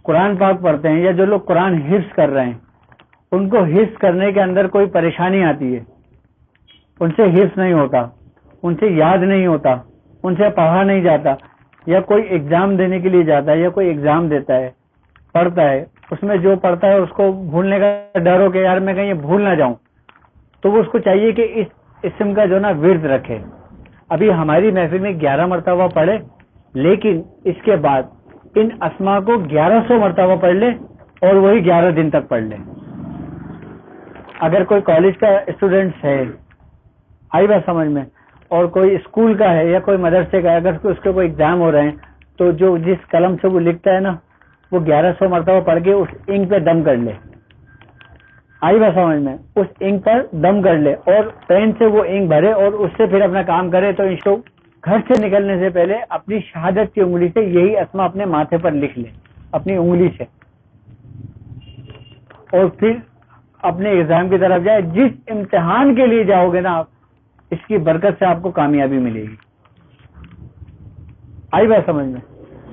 قرآن پاک پڑھتے ہیں، یا جو لوگ قرآن حفظ کر رہے ہیں، ان کو حفظ کرنے کے اندر کوئی پریشانی آتی ہے، ان سے حفظ نہیں ہوتا، ان سے یاد نہیں ہوتا، ان سے پڑھا نہیں جاتا، یا کوئی ایگزام دینے کے لیے جاتا ہے، یا کوئی ایگزام دیتا ہے، پڑھتا ہے، اس میں جو پڑھتا ہے اس کو بھولنے کا ڈر ہو کہ یار میں کہیں یہ بھول نہ جاؤں، تو وہ اس کو چاہیے کہ اس اسم کا جو نا ورد رکھے۔ ابھی ہماری محفل میں 11 مرتبہ پڑھے، لیکن اس کے بعد ان اسما کو 1100 مرتبہ پڑھ لے، اور وہی 11 دن تک پڑھ لے۔ اگر کوئی کالج کا اسٹوڈنٹ ہے، آئی بات سمجھ میں، اور کوئی اسکول کا ہے یا کوئی مدرسے کا ہے، اگر اس کے کوئی ایگزام ہو رہے ہیں، تو جو جس قلم سے وہ لکھتا ہے نا، وہ 1100 مرتبہ پڑھ کے اس انک پہ دم کر لے۔ آئی بات سمجھ میں؟ اس انک پر دم کر لے اور پین سے وہ انک بھرے اور اس سے پھر اپنا کام کرے۔ تو اس کو گھر سے نکلنے سے پہلے اپنی شہادت کی انگلی سے یہی اسما اپنے ماتھے پر لکھ لے، اپنی انگلی سے، اور پھر اپنے ایگزام کی طرف جائے. جس امتحان کے لیے جاؤ گے نا آپ, اس کی برکت سے آپ کو کامیابی ملے گی. آئی بات سمجھ میں؟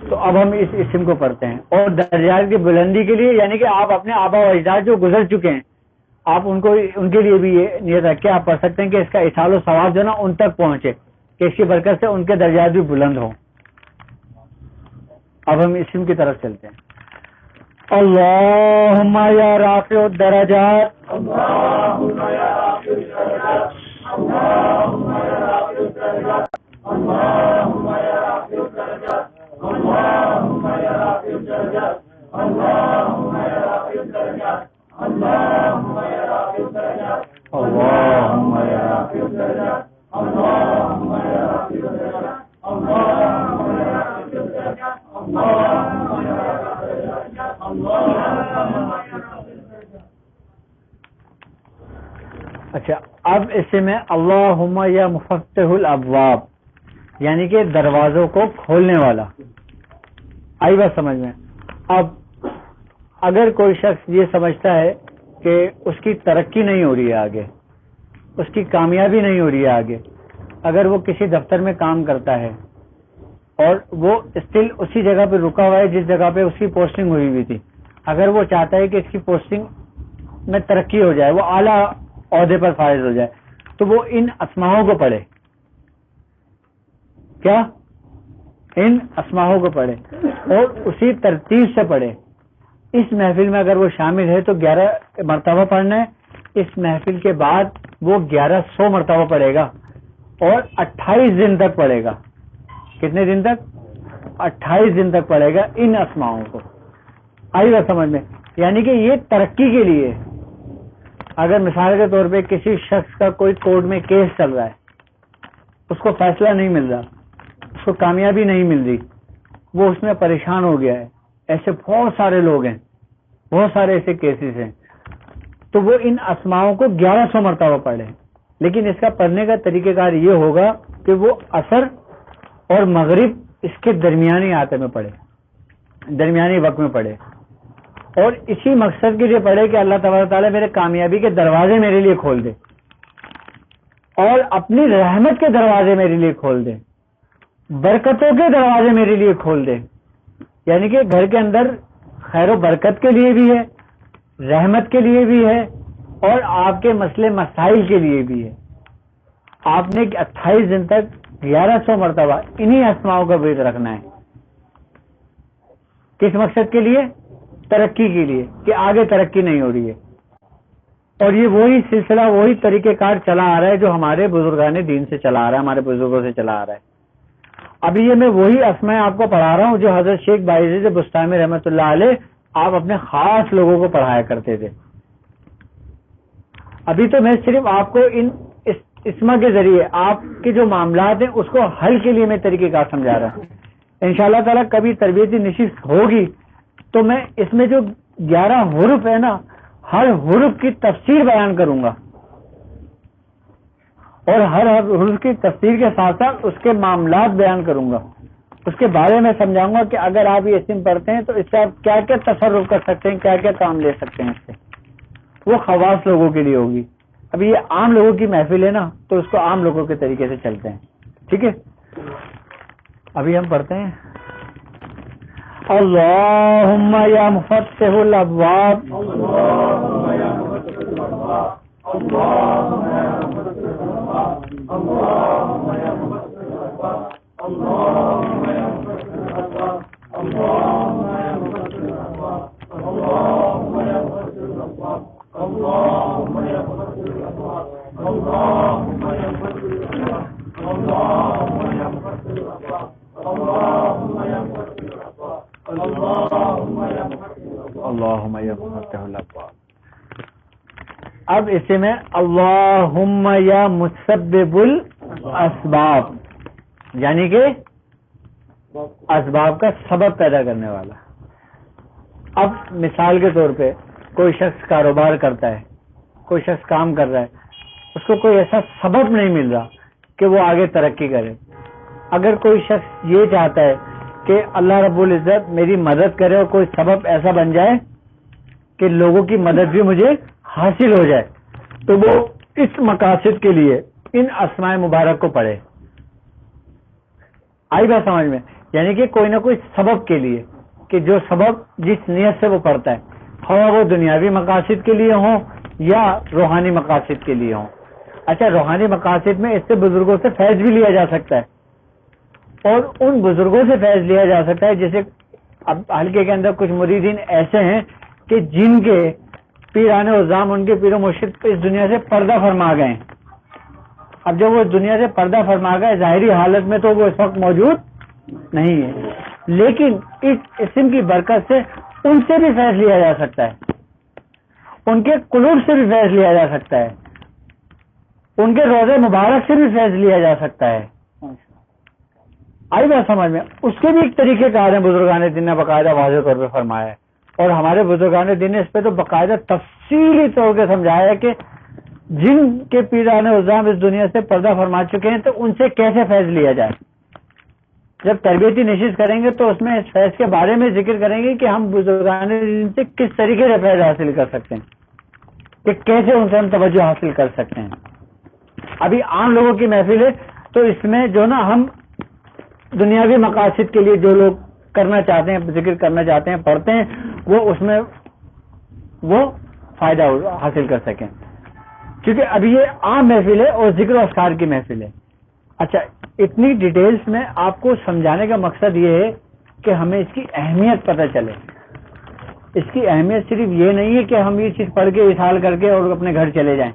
تو اب ہم اس اسم کو پڑھتے ہیں. اور درجات کی بلندی کے لیے, یعنی کہ آپ اپنے آبا و اجداد جو گزر چکے ہیں, آپ ان کے لیے بھی یہ نیت رکھ کے آپ پڑھ سکتے ہیں کہ اس کا اصال و ثواب جو نا ان تک پہنچے, کہ اس کی برکت سے ان کے درجات بھی بلند ہوں. اب ہم اسم کی طرف چلتے ہیں. اللہم یا رافع الدرجات, اللہم یا رافع الدرجات, اللہم یا رافع الدرجات, اللہم یا رافع الدرجات, اللہم یا رافع الدرجات, اللہم یا رافع الدرجات, اللہم یا رافع الدرجات, اللہم یا رافع الدرجات, اللہم یا رافع الدرجات, اللہم یا رافع الدرجات, اللہم یا رافع الدرجات, اللہم. اچھا, اب اسے میں اللہم یا مفتح الابواب, یعنی کہ دروازوں کو کھولنے والا. آئی بات سمجھ میں؟ اب اگر کوئی شخص یہ سمجھتا ہے کہ اس کی ترقی نہیں ہو رہی ہے آگے, اس کی کامیابی نہیں ہو رہی ہے آگے, اگر وہ کسی دفتر میں کام کرتا ہے اور وہ اسٹل اسی جگہ پہ رکا ہوا ہے جس جگہ پہ اس کی پوسٹنگ ہوئی ہوئی تھی, اگر وہ چاہتا ہے کہ اس کی پوسٹنگ میں ترقی ہو جائے, وہ اعلیٰ عہدے پر فائز ہو جائے, تو وہ ان اسماؤں کو پڑھے. کیا؟ ان اسماؤں کو پڑھے اور اسی ترتیب سے پڑھے. اس محفل میں اگر وہ شامل ہے تو 11 مرتبہ پڑھنا ہے. اس محفل کے بعد وہ 1100 مرتبہ پڑھے گا اور 28 دن تک پڑھے گا. کتنے دن تک؟ 28 دن تک پڑھے گا ان اسماؤں کو. آئی بات سمجھ میں؟ یعنی کہ یہ ترقی کے لیے. اگر مثال کے طور پہ کسی شخص کا کوئی کورٹ میں کیس چل رہا ہے, اس کو فیصلہ نہیں مل رہا, اس کو کامیابی نہیں مل رہی, وہ اس میں پریشان ہو گیا ہے, ایسے بہت سارے لوگ ہیں, بہت سارے ایسے کیسز ہیں, تو وہ ان اسماؤں کو 1100 مرتبہ پڑھے. لیکن اس کا پڑھنے کا طریقہ کار یہ ہوگا کہ وہ عصر اور مغرب اس کے درمیانی آتے میں پڑھے, درمیانی وقت میں پڑھے, اور اسی مقصد کے لیے پڑھے کہ اللہ تبارک تعالیٰ میرے کامیابی کے دروازے میرے لیے کھول دے اور اپنی رحمت کے دروازے میرے لیے کھول دے, برکتوں کے دروازے میرے لیے کھول دے. یعنی کہ گھر کے اندر خیر و برکت کے لیے بھی ہے, رحمت کے لیے بھی ہے, اور آپ کے مسئلے مسائل کے لیے بھی ہے. آپ نے 28 دن تک 1100 مرتبہ انہی اسماؤں کا ورد رکھنا ہے. کس مقصد کے لیے؟ ترقی کے لیے, کہ آگے ترقی نہیں ہو رہی ہے. اور یہ وہی سلسلہ, وہی طریقہ کار چلا آ رہا ہے جو ہمارے بزرگان دین سے چلا آ رہا ہے, ہمارے بزرگوں سے چلا آ رہا ہے. ابھی یہ میں وہی اسماء آپ کو پڑھا رہا ہوں جو حضرت شیخ بایزید بستامی رحمۃ اللہ علیہ آپ اپنے خاص لوگوں کو پڑھایا کرتے تھے. ابھی تو میں صرف آپ کو ان اسما کے ذریعے آپ کے جو معاملات ہیں اس کو حل کے لیے میں طریقہ کار سمجھا رہا ہوں. انشاءاللہ تعالیٰ کبھی تربیتی نشست ہوگی تو میں اس میں جو 11 حروف ہے نا, ہر حروف کی تفسیر بیان کروں گا, اور ہر حروف کی تفسیر کے ساتھ ساتھ اس کے معاملات بیان کروں گا, اس کے بارے میں سمجھاؤں گا کہ اگر آپ یہ اسم پڑھتے ہیں تو اس سے آپ کیا کیا تصرف کر سکتے ہیں, کیا کیا کام لے سکتے ہیں اس سے. وہ خواص لوگوں کے لیے ہوگی. ابھی یہ عام لوگوں کی محفل ہے نا, تو اس کو عام لوگوں کے طریقے سے چلتے ہیں. ٹھیک ہے, ابھی ہم پڑھتے ہیں اللہم یا مفتح الابواب, اللہم یا مفتح الابواب, اللہم یا مفتح الابواب, اللہم یا مفتح الابواب, اللہم یا مفتح الابواب, اللہم یا مفتح الابواب, اللہم یا مفتح الابواب, اللہم یا مفتح الابواب, اللہم یا مفتح الابواب, اللہم یا مفتح الابواب, اللہم یا مفتح الابواب, اللہم یا مفتح الابواب. اب اسے میں اللہم یا مسبب الاسباب, یعنی کہ اسباب کا سبب پیدا کرنے والا. اب مثال کے طور پہ کوئی شخص کاروبار کرتا ہے, کوئی شخص کام کر رہا ہے, اس کو کوئی ایسا سبب نہیں مل رہا کہ وہ آگے ترقی کرے. اگر کوئی شخص یہ چاہتا ہے کہ اللہ رب العزت میری مدد کرے اور کوئی سبب ایسا بن جائے کہ لوگوں کی مدد بھی مجھے حاصل ہو جائے تو وہ اس مقاصد کے لیے ان اسماء مبارک کو پڑھے. آئی بات سمجھ میں؟ یعنی کہ کوئی نہ کوئی سبب کے لیے، کہ جو سبب جس نیت سے وہ پڑھتا ہے، خواہ وہ دنیاوی مقاصد کے لیے ہوں یا روحانی مقاصد کے لیے ہوں. اچھا، روحانی مقاصد میں اس سے بزرگوں سے فیض بھی لیا جا سکتا ہے، اور ان بزرگوں سے فیض لیا جا سکتا ہے جیسے اب حلقے کے اندر کچھ مریدین ایسے ہیں کہ جن کے پیران عظام، ان کے پیر و مرشد اس دنیا سے پردہ فرما گئے. اب جب وہ دنیا سے پردہ فرما گئے، ظاہری حالت میں تو وہ اس وقت موجود نہیں ہے، لیکن اس اسم کی برکت سے ان سے بھی فیض لیا جا سکتا ہے، ان کے قلوب سے بھی فیض لیا جا سکتا ہے، ان کے روضے مبارک سے بھی فیض لیا جا سکتا ہے. آئی بات سمجھ میں؟ اس کے بھی ایک طریقہ کار ہیں بزرگان دین نے باقاعدہ واضح طور پہ فرمایا ہے، اور ہمارے بزرگان دین نے اس پہ تو باقاعدہ تفصیلی طور پہ سمجھایا ہے کہ جن کے پیران عظام اس دنیا سے پردہ فرما چکے ہیں تو ان سے کیسے فیض لیا جائے. جب تربیتی نشست کریں گے تو اس میں اس فیض کے بارے میں ذکر کریں گے کہ ہم بزرگان دین سے کس طریقے سے فیض حاصل کر سکتے ہیں، کہ کیسے ان سے ہم توجہ حاصل کر سکتے ہیں. ابھی عام لوگوں کی محفل ہے تو اس میں جو نا ہم دنیاوی مقاصد کے لیے جو لوگ کرنا چاہتے ہیں، ذکر کرنا چاہتے ہیں، پڑھتے ہیں، وہ اس میں وہ فائدہ حاصل کر سکیں، کیونکہ ابھی یہ عام محفل ہے اور ذکر و اذکار کی محفل ہے. اچھا، اتنی ڈیٹیلز میں آپ کو سمجھانے کا مقصد یہ ہے کہ ہمیں اس کی اہمیت پتہ چلے. اس کی اہمیت صرف یہ نہیں ہے کہ ہم یہ چیز پڑھ کے اصحال کر کے اور اپنے گھر چلے جائیں.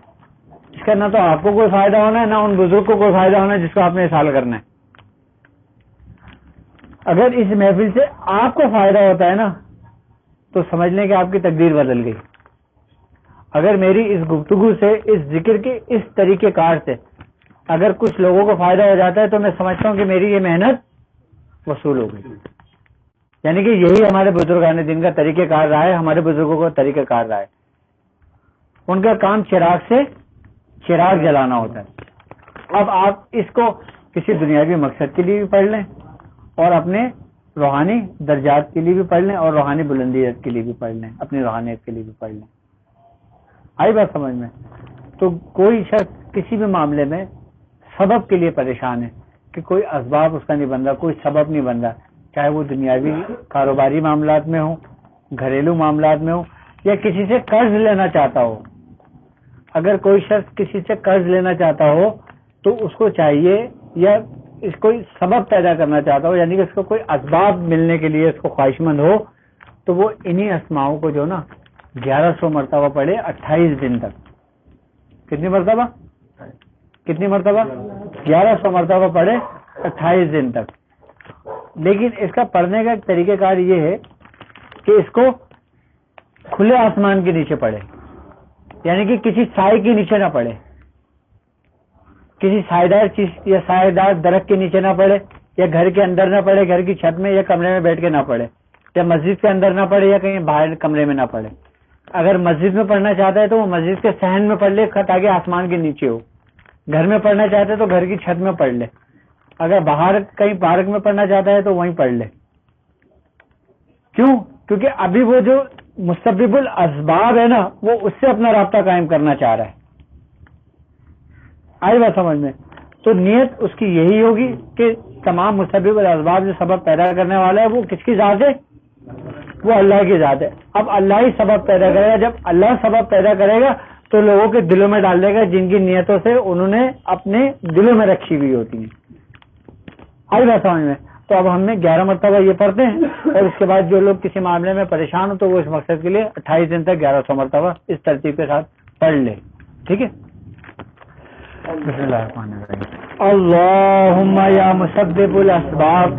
اس کا نہ تو آپ کو کوئی فائدہ ہونا ہے، نہ ان بزرگ کو کوئی فائدہ ہونا ہے جس کو آپ نے اصحال کرنا ہے. اگر اس محفل سے آپ کو فائدہ ہوتا ہے نا تو سمجھ لیں کہ آپ کی تقدیر بدل گئی. اگر میری اس گفتگو سے، اس ذکر کے اس طریقے کار سے اگر کچھ لوگوں کو فائدہ ہو جاتا ہے تو میں سمجھتا ہوں کہ میری یہ محنت وصول ہو گئی. یعنی کہ یہی ہمارے بزرگان دین کا طریقہ کار رہا ہے، ہمارے بزرگوں کا طریقہ کار رہا ہے. ان کا کام چراغ سے چراغ جلانا ہوتا ہے. اب آپ اس کو کسی دنیاوی مقصد کے لیے بھی پڑھ لیں اور اپنے روحانی درجات کے لیے بھی پڑھ لیں اور روحانی بلندیت کے لیے بھی پڑھ لیں، اپنی روحانیت کے لیے بھی پڑھ لیں. آئی بات سمجھ میں؟ تو کوئی شخص کسی بھی معاملے میں سبب کے لیے پریشان ہے کہ کوئی اسباب اس کا نہیں بن رہا، کوئی سبب نہیں بن رہا، چاہے وہ دنیاوی کاروباری معاملات میں ہو، گھریلو معاملات میں ہو، یا کسی سے قرض لینا چاہتا ہو. اگر کوئی شخص کسی سے قرض لینا چاہتا ہو تو اس کو چاہیے، یا اس کوئی سبب پیدا کرنا چاہتا ہو، یعنی کہ اس کو کوئی اسباب ملنے کے لیے اس کو خواہش مند ہو، تو وہ انہی اسماؤں کو جو نا 1100 مرتبہ پڑھے 28 دن تک. کتنی مرتبہ؟ 1100 مرتبہ پڑھے 28 دن تک. لیکن اس کا پڑھنے کا ایک طریقہ کار یہ ہے کہ اس کو کھلے آسمان کے نیچے پڑھے، یعنی کہ کسی سائے کے نیچے نہ پڑھے، کسی سائیدار چیز یا سائیدار درخت کے نیچے نہ پڑھے، یا گھر کے اندر نہ پڑھے، گھر کی چھت میں یا کمرے میں بیٹھ کے نہ پڑھے، یا مسجد کے اندر نہ پڑھے، یا کہیں باہر کمرے میں نہ پڑھے. اگر مسجد میں پڑھنا چاہتا ہے تو وہ مسجد کے صحن میں پڑھ لے تاکہ آسمان کے نیچے ہو. گھر میں پڑھنا چاہتا ہے تو گھر کی چھت میں پڑھ لے. اگر باہر کہیں پارک میں پڑھنا چاہتا ہے تو وہیں پڑھ لے. کیوں؟ کیونکہ ابھی وہ جو مسبب الاسباب ہے نا، وہ اس سے اپنا رابطہ قائم کرنا چاہ رہا ہے. آئی بات سمجھ میں؟ تو نیت اس کی یہی ہوگی کہ تمام مسبب الاسباب جو سبب پیدا کرنے والا ہے وہ کس کی ذات ہے؟ وہ اللہ کی ذات ہے. اب اللہ ہی سبب پیدا کرے گا. جب اللہ سبب پیدا کرے گا تو لوگوں کے دلوں میں ڈال دے گا جن کی نیتوں سے انہوں نے اپنے دلوں میں رکھی ہوئی ہوتی ہیں. آئی بات سمجھ میں؟ تو اب ہم نے 11 مرتبہ یہ پڑھتے ہیں، اور اس کے بعد جو لوگ کسی معاملے میں پریشان ہو تو وہ اس مقصد کے لیے 28 دن تک 1100 مرتبہ اس ترتیب کے ساتھ پڑھ لے. ٹھیک ہے؟ بسم اللہ الرحمن الرحیم. اللہم یا مسبب الاسباب،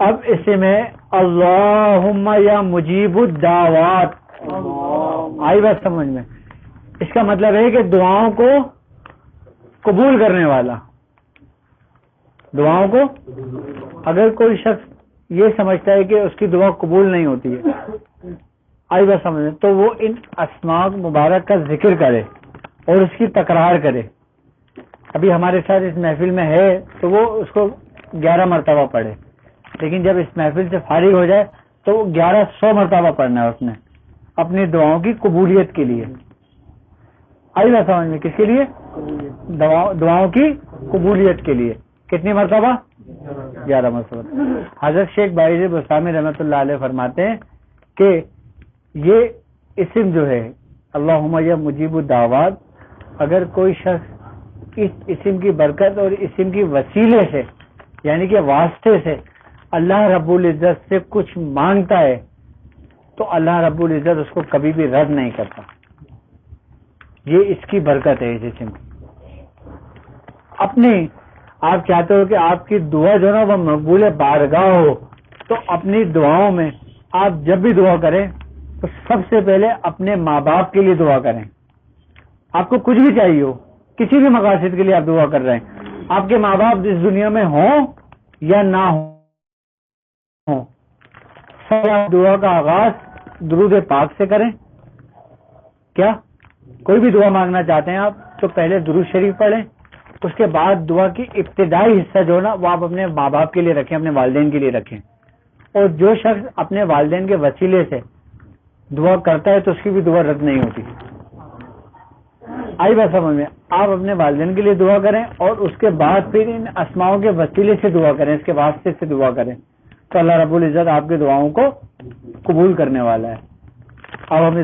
اب اس میں اللہم یا مجیب الدعوات، آئی بات سمجھ میں؟ اس کا مطلب ہے کہ دعاؤں کو قبول کرنے والا. دعاؤں کو اگر کوئی شخص یہ سمجھتا ہے کہ اس کی دعا قبول نہیں ہوتی ہے، آئی بات سمجھ میں، تو وہ ان اسماء مبارک کا ذکر کرے اور اس کی تکرار کرے. ابھی ہمارے ساتھ اس محفل میں ہے تو وہ اس کو 11 مرتبہ پڑھے، لیکن جب اس محفل سے فارغ ہو جائے تو وہ 1100 مرتبہ پڑھنا ہے اس نے اپنی دعاؤں کی قبولیت کے لیے. آئی بات سمجھ میں؟ کس کے لیے؟ دعاؤں کی قبولیت کے لیے. کتنی مرتبہ؟ 11 مرتبہ. حضرت شیخ باعث بستامی رحمۃ اللہ علیہ فرماتے ہیں کہ یہ اسم جو ہے اللہم یا مجیب الدعوات، اگر کوئی شخص اس اسم کی برکت اور اسم کی وسیلے سے یعنی کہ واسطے سے اللہ رب العزت سے کچھ مانگتا ہے تو اللہ رب العزت اس کو کبھی بھی رد نہیں کرتا. یہ اس کی برکت ہے اس اسم کی. اپنی آپ چاہتے ہو کہ آپ کی دعا جو نا وہ مقبول بارگاہ ہو، تو اپنی دعاؤں میں آپ جب بھی دعا کریں تو سب سے پہلے اپنے ماں باپ کے لیے دعا کریں. آپ کو کچھ بھی چاہیے ہو، کسی بھی مقاصد کے لیے آپ دعا کر رہے ہیں، آپ کے ماں باپ اس دنیا میں ہوں یا نہ ہوں، دعا کا آغاز درود پاک سے کریں. کیا کوئی بھی دعا مانگنا چاہتے ہیں آپ تو پہلے درود شریف پڑھیں، اس کے بعد دعا کی ابتدائی حصہ جو نا وہ آپ اپنے ماں باپ کے لیے رکھیں، اپنے والدین کے لیے رکھیں. اور جو شخص اپنے والدین کے وسیلے سے دعا کرتا ہے تو اس کی بھی دعا رد نہیں ہوتی. آئی بات سمجھ میں؟ آپ اپنے والدین کے لیے دعا کریں اور اس کے بعد پھر ان اسماؤں کے وسیلے سے دعا کریں، اس کے واسطے سے دعا کریں تو اللہ رب العزت آپ کی دعاؤں کو قبول کرنے والا ہے. اب ہم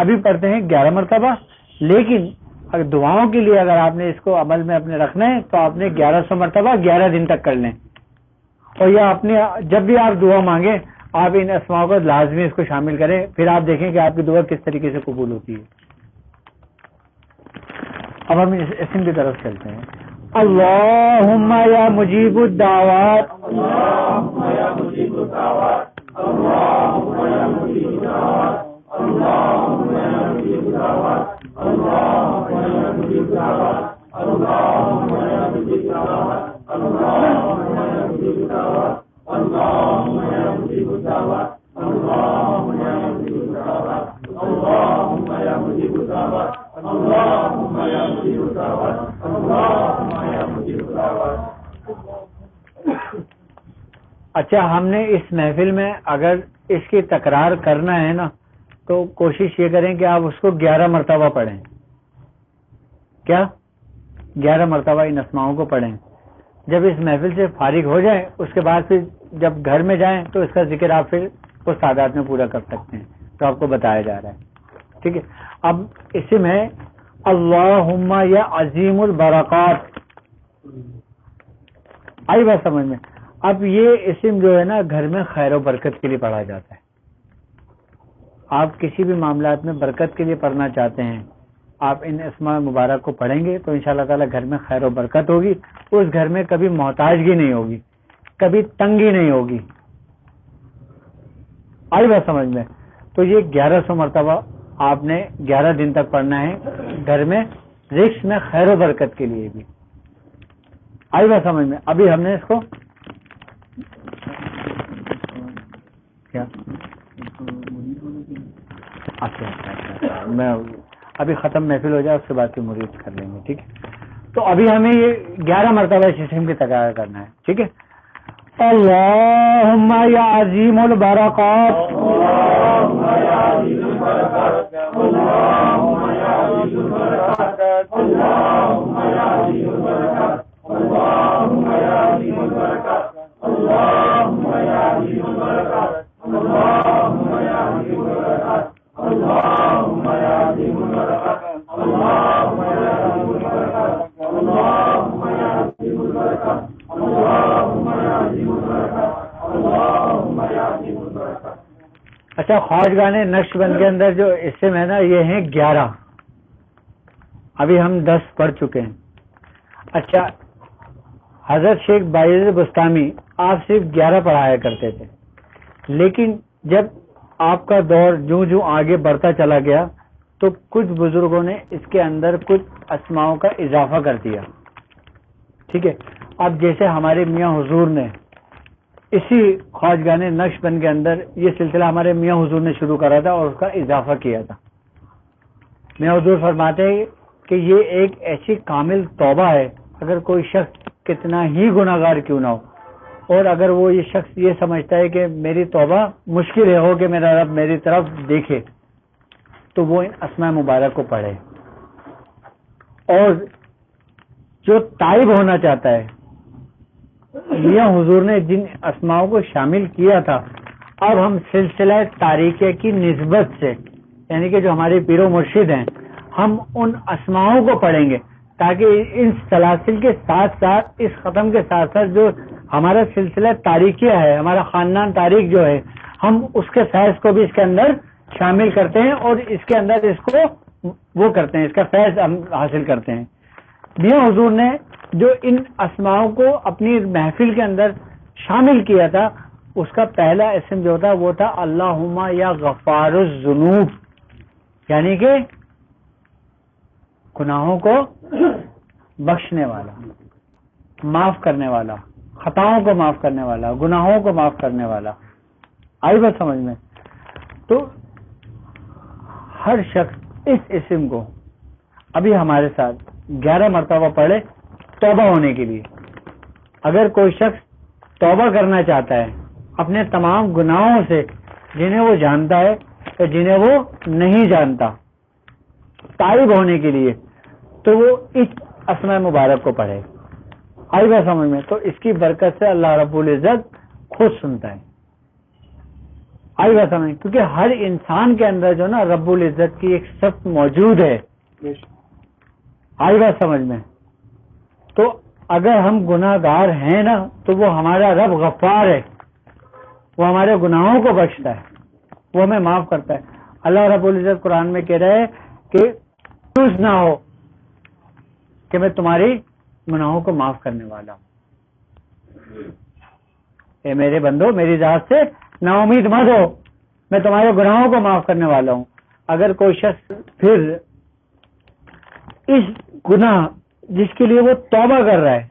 ابھی پڑھتے ہیں 11 مرتبہ، لیکن اگر دعاؤں کے لیے اگر آپ نے اس کو عمل میں اپنے رکھنا ہے تو آپ نے 1100 مرتبہ 11 دن تک کر لیں. اور یہ اپنے جب بھی آپ دعا مانگیں آپ ان اسماؤں کو لازمی اس کو شامل کریں، پھر آپ دیکھیں کہ آپ کی دعا کس طریقے سے قبول ہوتی ہے. اب ہم اس اسم کی طرف چلتے ہیں. اللہم یا مجیب الدعوات، اللہم یا مجیب الدعوات، اللہم یا مجیب الدعوات، اللہم یا مجیب الدعوات، اللہم یا مجیب الدعوات، اللہم یا مجیب الدعوات، اللہم یا مجیب الدعوات، اللہم یا مجیب الدعوات، اللہم یا مجیب الدعوات، اللہم یا مجیب الدعوات، اللہم یا مجیب الدعوات، اللہم یا مجیب الدعوات. اچھا، ہم نے اس محفل میں اگر اس کی تکرار کرنا ہے نا تو کوشش یہ کریں کہ آپ اس کو 11 مرتبہ پڑھیں. کیا 11 مرتبہ ان اسماؤں کو پڑھیں. جب اس محفل سے فارغ ہو جائیں اس کے بعد پھر جب گھر میں جائیں تو اس کا ذکر آپ پھر اس تعداد میں پورا کر سکتے ہیں تو آپ کو بتایا جا رہا ہے. ٹھیک ہے. اب اسم ہے اللہم یا عظیم البرکات. آئی بات سمجھ میں؟ اب یہ اسم جو ہے نا گھر میں خیر و برکت کے لیے پڑھا جاتا ہے. آپ کسی بھی معاملات میں برکت کے لیے پڑھنا چاہتے ہیں، آپ ان اسماء مبارک کو پڑھیں گے تو انشاءاللہ تعالی گھر میں خیر و برکت ہوگی. اس گھر میں کبھی محتاجگی نہیں ہوگی، کبھی تنگی نہیں ہوگی. آئی بات سمجھ میں؟ تو یہ 1100 مرتبہ آپ نے 11 دن تک پڑھنا ہے گھر میں رزق میں خیر و برکت کے لیے بھی. آئی بات سمجھ میں؟ ابھی ہم نے اس کو کیا اچھا میں ابھی ختم محفل ہو جائے اس کے بعد پھر مرید کر لیں گے. ٹھیک ہے. تو ابھی ہمیں یہ 11 مرتبہ اس اسم کی تکرار کرنا ہے. ٹھیک ہے. اللہم یا عظیم البرکات، اللہم یا عظیم البرکات، اللہم یا عظیم البرکات، اللہم یا عظیم البرکات، اللہم یا عظیم البرکات، اللہم یا عظیم البرکات، اللہم یا عظیم البرکات، اللہم یا عظیم البرکات، اللہم یا عظیم البرکات، اللہم یا عظیم البرکات، اللہم یا عظیم البرکات، اللہم یا عظیم البرکات. اچھا، خواجگان نقش بند کے اندر جو اسم ہے نا یہ ہیں 11. ابھی ہم 10 پڑھ چکے ہیں. اچھا، حضرت شیخ باعث بستامی آپ صرف 11 پڑھایا کرتے تھے، لیکن جب آپ کا دور جو آگے بڑھتا چلا گیا تو کچھ بزرگوں نے اس کے اندر کچھ اسماؤں کا اضافہ کر دیا. ٹھیک ہے. اب جیسے ہمارے میاں حضور نے اسی خواجگان نقش بند کے اندر یہ سلسلہ ہمارے میاں حضور نے شروع کرا تھا اور اس کا اضافہ کیا تھا. میاں حضور فرماتے ہیں کہ یہ ایک ایسی کامل توبہ ہے، اگر کوئی شخص کتنا ہی گناہ گار کیوں نہ ہو، اور اگر وہ یہ شخص یہ سمجھتا ہے کہ میری توبہ مشکل ہے ہو کہ میرا رب میری طرف دیکھے، تو وہ ان اسماء مبارک کو پڑھے. اور جو تائب ہونا چاہتا ہے، میاں حضور نے جن اسماؤں کو شامل کیا تھا، اب ہم سلسلہ تاریخ کی نسبت سے، یعنی کہ جو ہمارے پیر و مرشد ہیں، ہم ان اسماؤں کو پڑھیں گے تاکہ ان سلاسل کے ساتھ ساتھ، اس ختم کے ساتھ ساتھ جو ہمارا سلسلہ تاریخیہ ہے، ہمارا خاندان تاریخ جو ہے، ہم اس کے فیض کو بھی اس کے اندر شامل کرتے ہیں اور اس کے اندر اس کو وہ کرتے ہیں، اس کا فیض ہم حاصل کرتے ہیں. میاں حضور نے جو ان اسماؤں کو اپنی محفل کے اندر شامل کیا تھا، اس کا پہلا اسم جو تھا وہ تھا اللہم یا غفار الذنوب، یعنی کہ گناہوں کو بخشنے والا، معاف کرنے والا، خطاؤں کو معاف کرنے والا، گناہوں کو معاف کرنے والا. آئی بات سمجھ میں؟ تو ہر شخص اس اسم کو ابھی ہمارے ساتھ 11 مرتبہ پڑھے توبہ ہونے کے لیے. اگر کوئی شخص توبہ کرنا چاہتا ہے اپنے تمام گناہوں سے، جنہیں وہ جانتا ہے اور جنہیں وہ نہیں جانتا، تائب ہونے کے لیے، تو وہ اس اسماء مبارک کو پڑھے. آئی بات سمجھ میں؟ تو اس کی برکت سے اللہ رب العزت خود سنتا ہے. آئی بات سمجھ؟ کیونکہ ہر انسان کے اندر جو نا رب العزت کی ایک صفت موجود ہے. آئی بات سمجھ میں؟ تو اگر ہم گناہ گار ہیں نا، تو وہ ہمارا رب غفار ہے، وہ ہمارے گناہوں کو بخشتا ہے، وہ ہمیں معاف کرتا ہے. اللہ رب العزت قرآن میں کہہ رہا ہے کہ کنفیوز نہ ہو کہ میں تمہاری گناہوں کو معاف کرنے والا ہوں. اے میرے بندو، میری ذات سے نا امید مت ہو، میں تمہارے گناہوں کو معاف کرنے والا ہوں. اگر کوئی شخص پھر اس گناہ جس کے لیے وہ توبہ کر رہا ہے،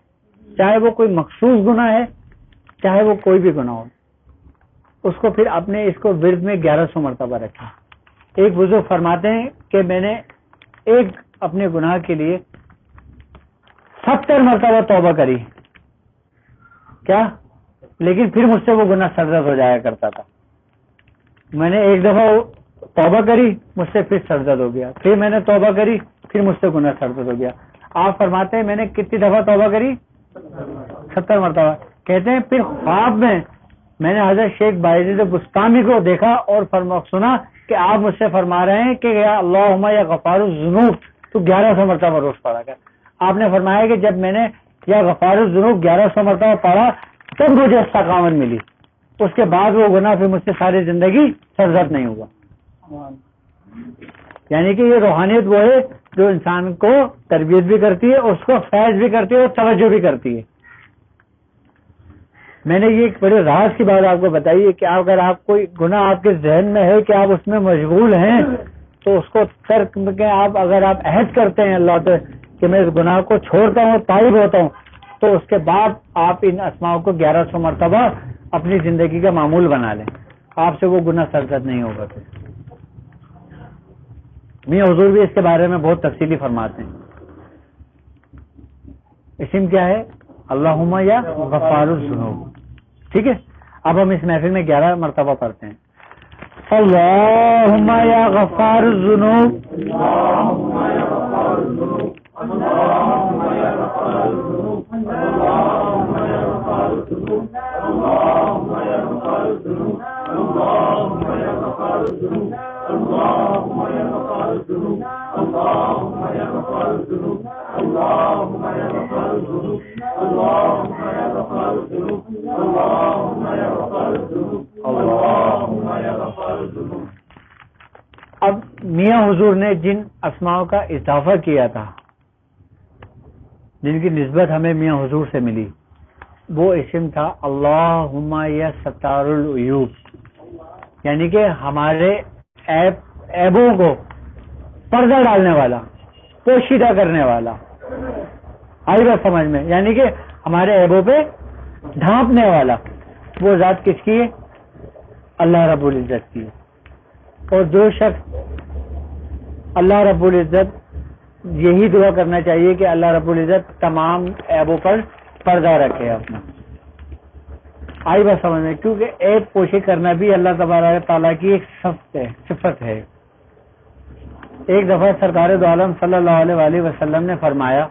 چاہے وہ کوئی مخصوص گناہ ہے، چاہے وہ کوئی بھی گناہ ہو، اس کو پھر اپنے اس کو ورد میں 1100 مرتبہ رکھیں. ایک بزرگ فرماتے ہیں کہ میں نے ایک اپنے گناہ کے لیے 70 مرتبہ توبہ کری، کیا؟ لیکن پھر مجھ سے وہ گناہ سرزد ہو جایا کرتا تھا. میں نے ایک دفعہ توبہ کری، مجھ سے پھر سرزد ہو گیا، پھر میں نے توبہ کری، پھر مجھ سے گناہ سرزد ہو گیا. آپ فرماتے ہیں میں نے کتنی دفعہ توبہ کری؟ 70 مرتبہ. کہتے ہیں پھر خواب میں نے حضرت شیخ بایزید بستامی کو دیکھا اور سنا کہ آپ مجھ سے فرما رہے ہیں کہ یا اللہم یا غفار الذنوب تو 1100 مرتبہ روز پڑھا کر. آپ نے فرمایا کہ جب میں نے یا غفار الذنوب 1100 مرتبہ پڑھا تب مجھے استقامت ملی، اس کے بعد وہ گناہ پھر مجھ سے ساری زندگی سرزد نہیں ہوا. یعنی کہ یہ روحانیت وہ ہے جو انسان کو تربیت بھی کرتی ہے، اس کو فیض بھی کرتی ہے اور توجہ بھی کرتی ہے. میں نے یہ ایک بڑے راز کی بات آپ کو بتائی ہے کہ اگر آپ کوئی گناہ آپ کے ذہن میں ہے کہ آپ اس میں مشغول ہیں، تو اس کو ترک کے اگر آپ عہد کرتے ہیں اللہ سے کہ میں اس گناہ کو چھوڑتا ہوں، تائب ہوتا ہوں، تو اس کے بعد آپ ان اسماؤں کو 1100 مرتبہ اپنی زندگی کا معمول بنا لیں، آپ سے وہ گناہ سرزد نہیں ہوگا. پھر میاں حضور بھی اس کے بارے میں بہت تفصیلی فرماتے ہیں. اسم کیا ہے؟ اللہم یا غفار الذنوب. ٹھیک ہے. اب ہم اس محفل میں 11 مرتبہ پڑھتے ہیں. اللہم یا غفار الذنوب، اب میاں حضور نے جن اسماؤں کا اضافہ کیا تھا، جن کی نسبت ہمیں میاں حضور سے ملی، وہ اسم تھا اللہم یا ستار العیوب، یعنی کہ ہمارے عیبوں کو پردہ ڈالنے والا، پوشیدہ کرنے والا. آئی بات سمجھ میں؟ یعنی کہ ہمارے عیبوں پہ ڈھانپنے والا وہ ذات کس کی ہے؟ اللہ رب العزت کی ہے. اور جو شخص اللہ رب العزت یہی دعا کرنا چاہیے کہ اللہ رب العزت تمام عیبوں پر پردہ رکھے اپنا. آئی بات سمجھ میں؟ کیونکہ عیب پوشی کرنا بھی اللہ تبارک تعالیٰ کی ایک صفت ہے. ایک دفعہ سرکار دو عالم صلی اللہ علیہ وآلہ وسلم نے فرمایا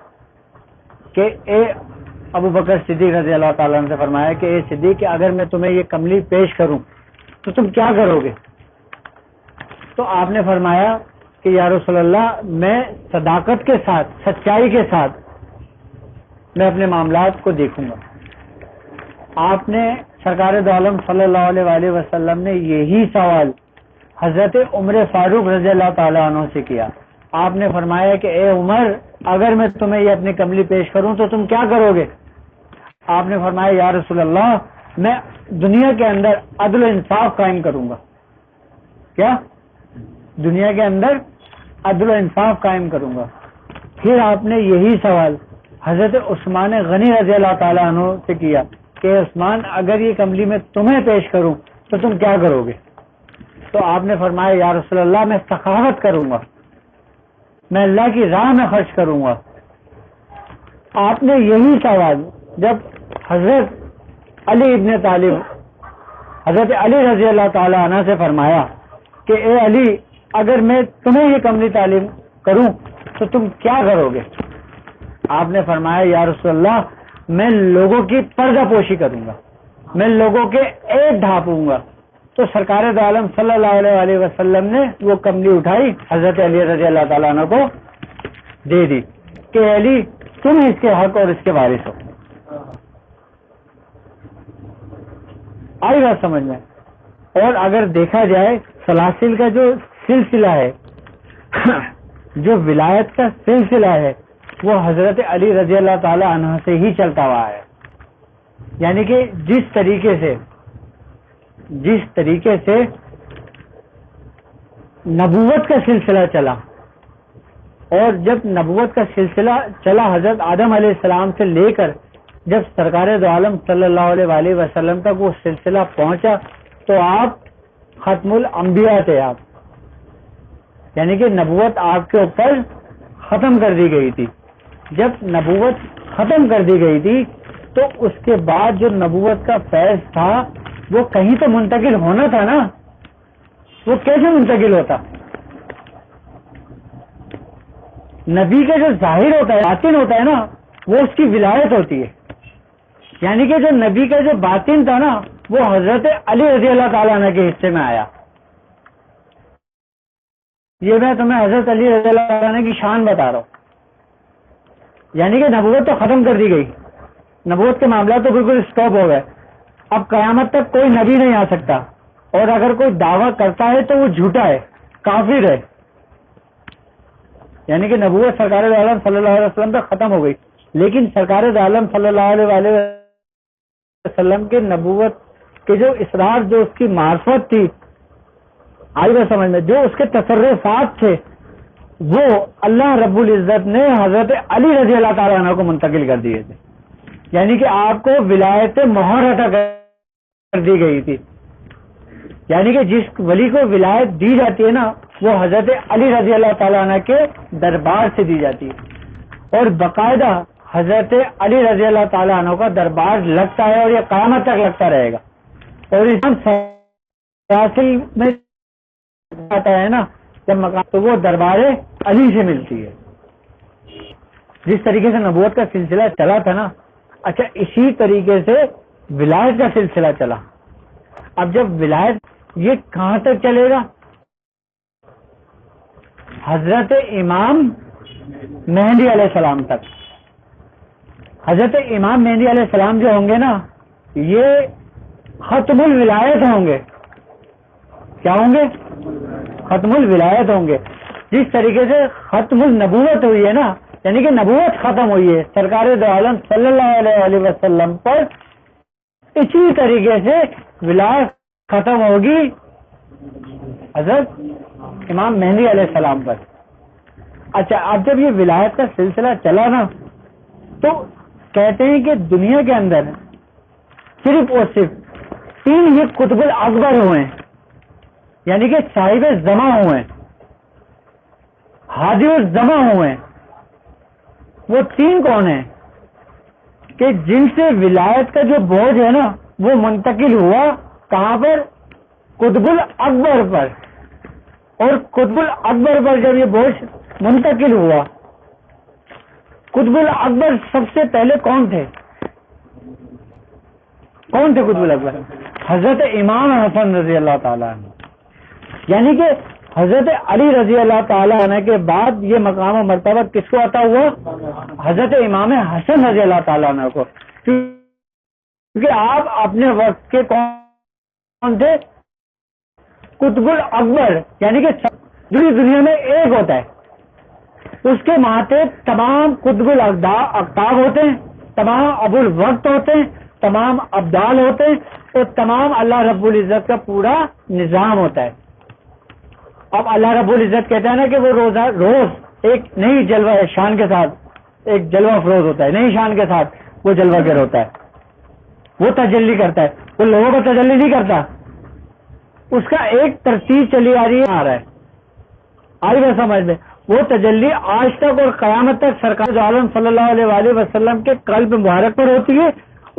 کہ اے ابو بکر صدیق رضی اللہ تعالیٰ عنہ سے فرمایا کہ اے صدیق، اگر میں تمہیں یہ کملی پیش کروں تو تم کیا کرو گے؟ تو آپ نے فرمایا کہ یا رسول اللہ، میں صداقت کے ساتھ، سچائی کے ساتھ میں اپنے معاملات کو دیکھوں گا. آپ نے سرکار دو عالم صلی اللہ علیہ وآلہ وسلم نے یہی سوال حضرت عمر فاروق رضی اللہ تعالیٰ عنہ سے کیا. آپ نے فرمایا کہ اے عمر، اگر میں تمہیں یہ اپنی کملی پیش کروں تو تم کیا کرو گے؟ آپ نے فرمایا یا رسول اللہ، میں دنیا کے اندر عدل و انصاف قائم کروں گا. کیا؟ دنیا کے اندر عدل و انصاف قائم کروں گا. پھر آپ نے یہی سوال حضرت عثمان غنی رضی اللہ تعالیٰ عنہ سے کیا کہ عثمان، اگر یہ کملی میں تمہیں پیش کروں تو تم کیا کرو گے؟ تو آپ نے فرمایا یا رسول اللہ، میں سخاوت کروں گا، میں اللہ کی راہ میں خرچ کروں گا. آپ نے یہی سوال جب حضرت علی ابن طالب، حضرت علی رضی اللہ تعالیٰ عنہ سے فرمایا کہ اے علی، اگر میں تمہیں یہ کملی تعلیم کروں تو تم کیا کرو گے؟ آپ نے فرمایا یا رسول اللہ، میں لوگوں کی پردہ پوشی کروں گا، میں لوگوں کے عیب ڈھانپوں گا. تو سرکار دو عالم صلی اللہ علیہ وآلہ وسلم نے وہ کملی اٹھائی، حضرت علی رضی اللہ تعالیٰ عنہ کو دے دی کہ علی، تم اس کے حق اور اس کے وارث ہو. آئی بات سمجھ میں؟ اور اگر دیکھا جائے سلاسل کا جو سلسلہ ہے، جو ولایت کا سلسلہ ہے، وہ حضرت علی رضی اللہ تعالی عنہ سے ہی چلتا ہوا ہے. یعنی کہ جس طریقے سے نبوت کا سلسلہ چلا، اور جب نبوت کا سلسلہ چلا حضرت آدم علیہ السلام سے لے کر جب سرکار دو عالم صلی اللہ علیہ وآلہ وسلم تک وہ سلسلہ پہنچا تو آپ ختم الانبیاء تھے. آپ یعنی کہ نبوت آپ کے اوپر ختم کر دی گئی تھی. جب نبوت ختم کر دی گئی تھی تو اس کے بعد جو نبوت کا فیض تھا وہ کہیں تو منتقل ہونا تھا نا. وہ کیسے منتقل ہوتا؟ نبی کا جو ظاہر ہوتا ہے، باطن ہوتا ہے نا، وہ اس کی ولایت ہوتی ہے. یعنی کہ جو نبی کا جو باطن تھا نا، وہ حضرت علی رضی اللہ تعالیٰ عنہ کے حصے میں آیا. یہ میں تمہیں حضرت علی رضی اللہ تعالیٰ عنہ کی شان بتا رہا ہوں. یعنی کہ نبوت تو ختم کر دی گئی، نبوت کے معاملات تو بالکل اسٹاپ ہو گئے. اب قیامت تک کوئی نبی نہیں آ سکتا، اور اگر کوئی دعویٰ کرتا ہے تو وہ جھوٹا ہے، کافر ہے. یعنی کہ نبوت سرکار دو عالم صلی اللہ علیہ وسلم تک ختم ہو گئی. لیکن سرکار دو عالم صلی اللہ علیہ وآلہ وسلم کے نبوت کے جو اسرار، جو اس کی معرفت تھی، آئی بات سمجھ میں، جو اس کے تصرفات تھے، وہ اللہ رب العزت نے حضرت علی رضی اللہ تعالیٰ عنہ کو منتقل کر دیے تھے. یعنی کہ آپ کو ولایت مہر عطا کر دی گئی تھی. یعنی کہ جس ولی کو ولایت دی جاتی ہے نا، وہ حضرت علی رضی اللہ تعالیٰ عنہ کے دربار سے دی جاتی ہے، اور باقاعدہ حضرت علی رضی اللہ تعالیٰ عنہ کا دربار لگتا ہے، اور یہ قیامت تک لگتا رہے گا. اور اسلام سلاسل میں آتا ہے نا جب مقام، تو وہ دربار علی سے ملتی ہے. جس طریقے سے نبوت کا سلسلہ چلا تھا نا، اچھا اسی طریقے سے ولایت کا سلسلہ چلا. اب جب ولایت، یہ کہاں تک چلے گا؟ حضرت امام مہدی علیہ السلام تک. حضرت امام مہدی علیہ السلام جو ہوں گے نا، یہ ختم الولایت ہوں گے. کیا ہوں گے؟ ختم الولایت ہوں گے. جس طریقے سے ختم النبوت ہوئی ہے نا، یعنی کہ نبوت ختم ہوئی ہے سرکار دو عالم صلی اللہ علیہ وسلم پر، اسی طریقے سے ولایت ختم ہوگی حضرت امام مہدی علیہ السلام پر. اچھا اب جب یہ ولایت کا سلسلہ چلا نا تو کہتے ہیں کہ دنیا کے اندر صرف اور صرف 3 یہ قطب الاکبر ہوئے ہیں، یعنی کہ صاحب زماں ہوئے ہیں، ہادی الزماں ہوئے ہیں. وہ 3 کون ہیں کہ جن سے ولایت کا جو بوجھ ہے نا وہ منتقل ہوا کہاں پر؟ قطب الاکبر پر. اور قطب الاکبر پر جب یہ بوجھ منتقل ہوا، قطب الاکبر سب سے پہلے کون تھے؟ کون تھے قطب الاکبر؟ حضرت امام حسن رضی اللہ تعالیٰ عنہ. یعنی کہ حضرت علی رضی اللہ تعالیٰ عنہ کے بعد یہ مقام و مرتبہ کس کو عطا ہوا؟ حضرت امام حسن رضی اللہ تعالیٰ عنہ کو. کیونکہ آپ اپنے وقت کے کون تھے؟ قطب الاکبر. یعنی کہ پوری دنیا میں ایک ہوتا ہے، اس کے ماتحت تمام قطب الاقطاب ہوتے ہیں، تمام ابو الوقت ہوتے ہیں، تمام ابدال ہوتے ہیں، اور تمام اللہ رب العزت کا پورا نظام ہوتا ہے. اب اللہ رب العزت کہتا ہے نا کہ وہ روز ایک نئی جلوہ شان کے ساتھ ایک جلوہ افروز ہوتا ہے، نئی شان کے ساتھ وہ جلوہ گر ہوتا ہے، وہ تجلی کرتا ہے. وہ لوگوں کو تجلی نہیں کرتا، اس کا ایک ترتیب چلی آ رہی ہے، آ رہا ہے. آئی بات سمجھ میں؟ وہ تجلی آج تک اور قیامت تک سرکار عالم صلی اللہ علیہ وآلہ وسلم کے قلب مبارک پر ہوتی ہے.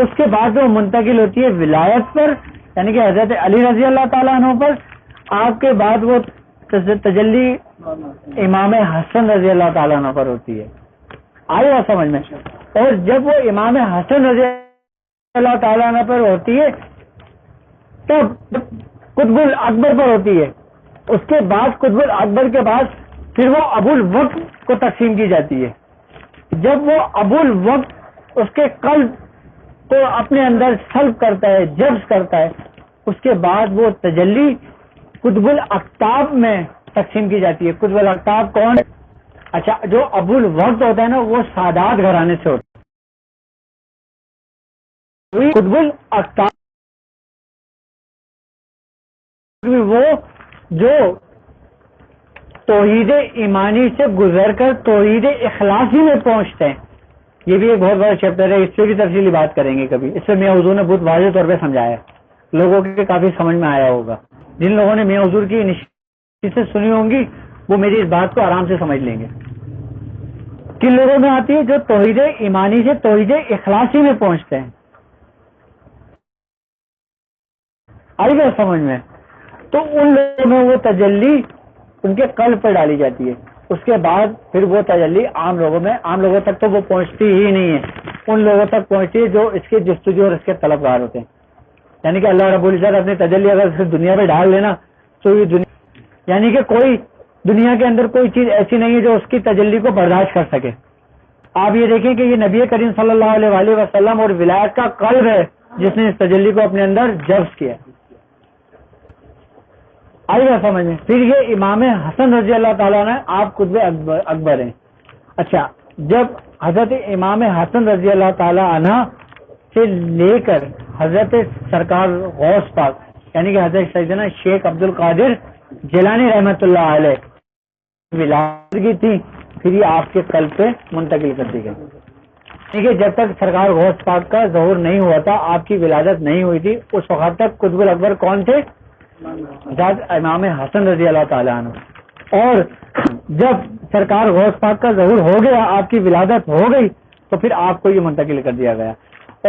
اس کے بعد وہ منتقل ہوتی ہے ولایت پر، یعنی کہ حضرت علی رضی اللہ تعالیٰ عنہ پر. آپ کے بعد وہ تجلی امام حسن رضی اللہ تعالیٰ عنہ پر ہوتی ہے. آئی بات سمجھ میں؟ اور جب وہ امام حسن رضی اللہ تعالیٰ عنہ پر ہوتی ہے تب قطب الاکبر پر ہوتی ہے. اس کے بعد قطب الاکبر کے بعد پھر وہ ابو الوقت کو تقسیم کی جاتی ہے. جب وہ ابو الوقت اس کے قلب کو اپنے اندر سلب کرتا ہے، جذب کرتا ہے، اس کے بعد وہ تجلی قطب الاقطاب میں تقسیم کی جاتی ہے. قطب الاقطاب کون؟ اچھا جو ابو الوقت ہوتا ہے نا وہ سادات گھرانے سے ہوتا ہے. قطب الاقطاب وہ جو توحید ایمانی سے گزر کر توحید اخلاصی میں پہنچتے ہیں. یہ بھی ایک بہت بڑا چیپٹر ہے، اس سے بھی تفصیلی بات کریں گے کبھی. اس سے میاں حضور نے بہت واضح طور پہ سمجھایا ہے، لوگوں کے کافی سمجھ میں آیا ہوگا. جن لوگوں نے میاں حضور کی نشستیں سنی ہوں گی وہ میری اس بات کو آرام سے سمجھ لیں گے. کن لوگوں میں آتی ہے؟ جو توحید ایمانی سے توحید اخلاصی میں پہنچتے ہیں. آئی گیا سمجھ میں؟ تو ان لوگوں میں وہ تجلی ان کے قلب پر ڈالی جاتی ہے. اس کے بعد پھر وہ تجلی عام لوگوں تک تو وہ پہنچتی ہی نہیں ہے. ان لوگوں تک پہنچتی ہے جو اس کے جستجو اور اس کے طلبگار ہوتے ہیں. یعنی کہ اللہ رب العزت اپنی تجلی اگر صرف دنیا میں ڈال لینا تو یہ دنیا، یعنی کہ کوئی دنیا کے اندر کوئی چیز ایسی نہیں ہے جو اس کی تجلی کو برداشت کر سکے. آپ یہ دیکھیں کہ یہ نبی کریم صلی اللہ علیہ وآلہ وسلم اور ولایت کا قلب ہے جس نے اس تجلی کو اپنے اندر جذب کیا. آئی گا سمجھ میں؟ پھر یہ امام حسن رضی اللہ تعالیٰ نے آپ قطب اکبر ہیں. اچھا جب حضرت امام حسن رضی اللہ تعالیٰ عنہ سے لے کر حضرت سرکار غوث پاک یعنی کہ حضرت سیدنا شیخ عبد القادر جیلانی رحمۃ اللہ علیہ ولایت کی تھی، پھر یہ آپ کے قلب پہ منتقل کر دی گئی. ٹھیک ہے، جب تک سرکار غوث پاک کا ظہور نہیں ہوا تھا، آپ کی ولادت نہیں ہوئی تھی، اس وقت تک قطب الاکبر کون تھے؟ حضرت امام حسن رضی اللہ تعالیٰ عنہ. اور جب سرکار غوث پاک کا ظہور ہو گیا، آپ کی ولادت ہو گئی، تو پھر آپ کو یہ منتقل کر دیا گیا.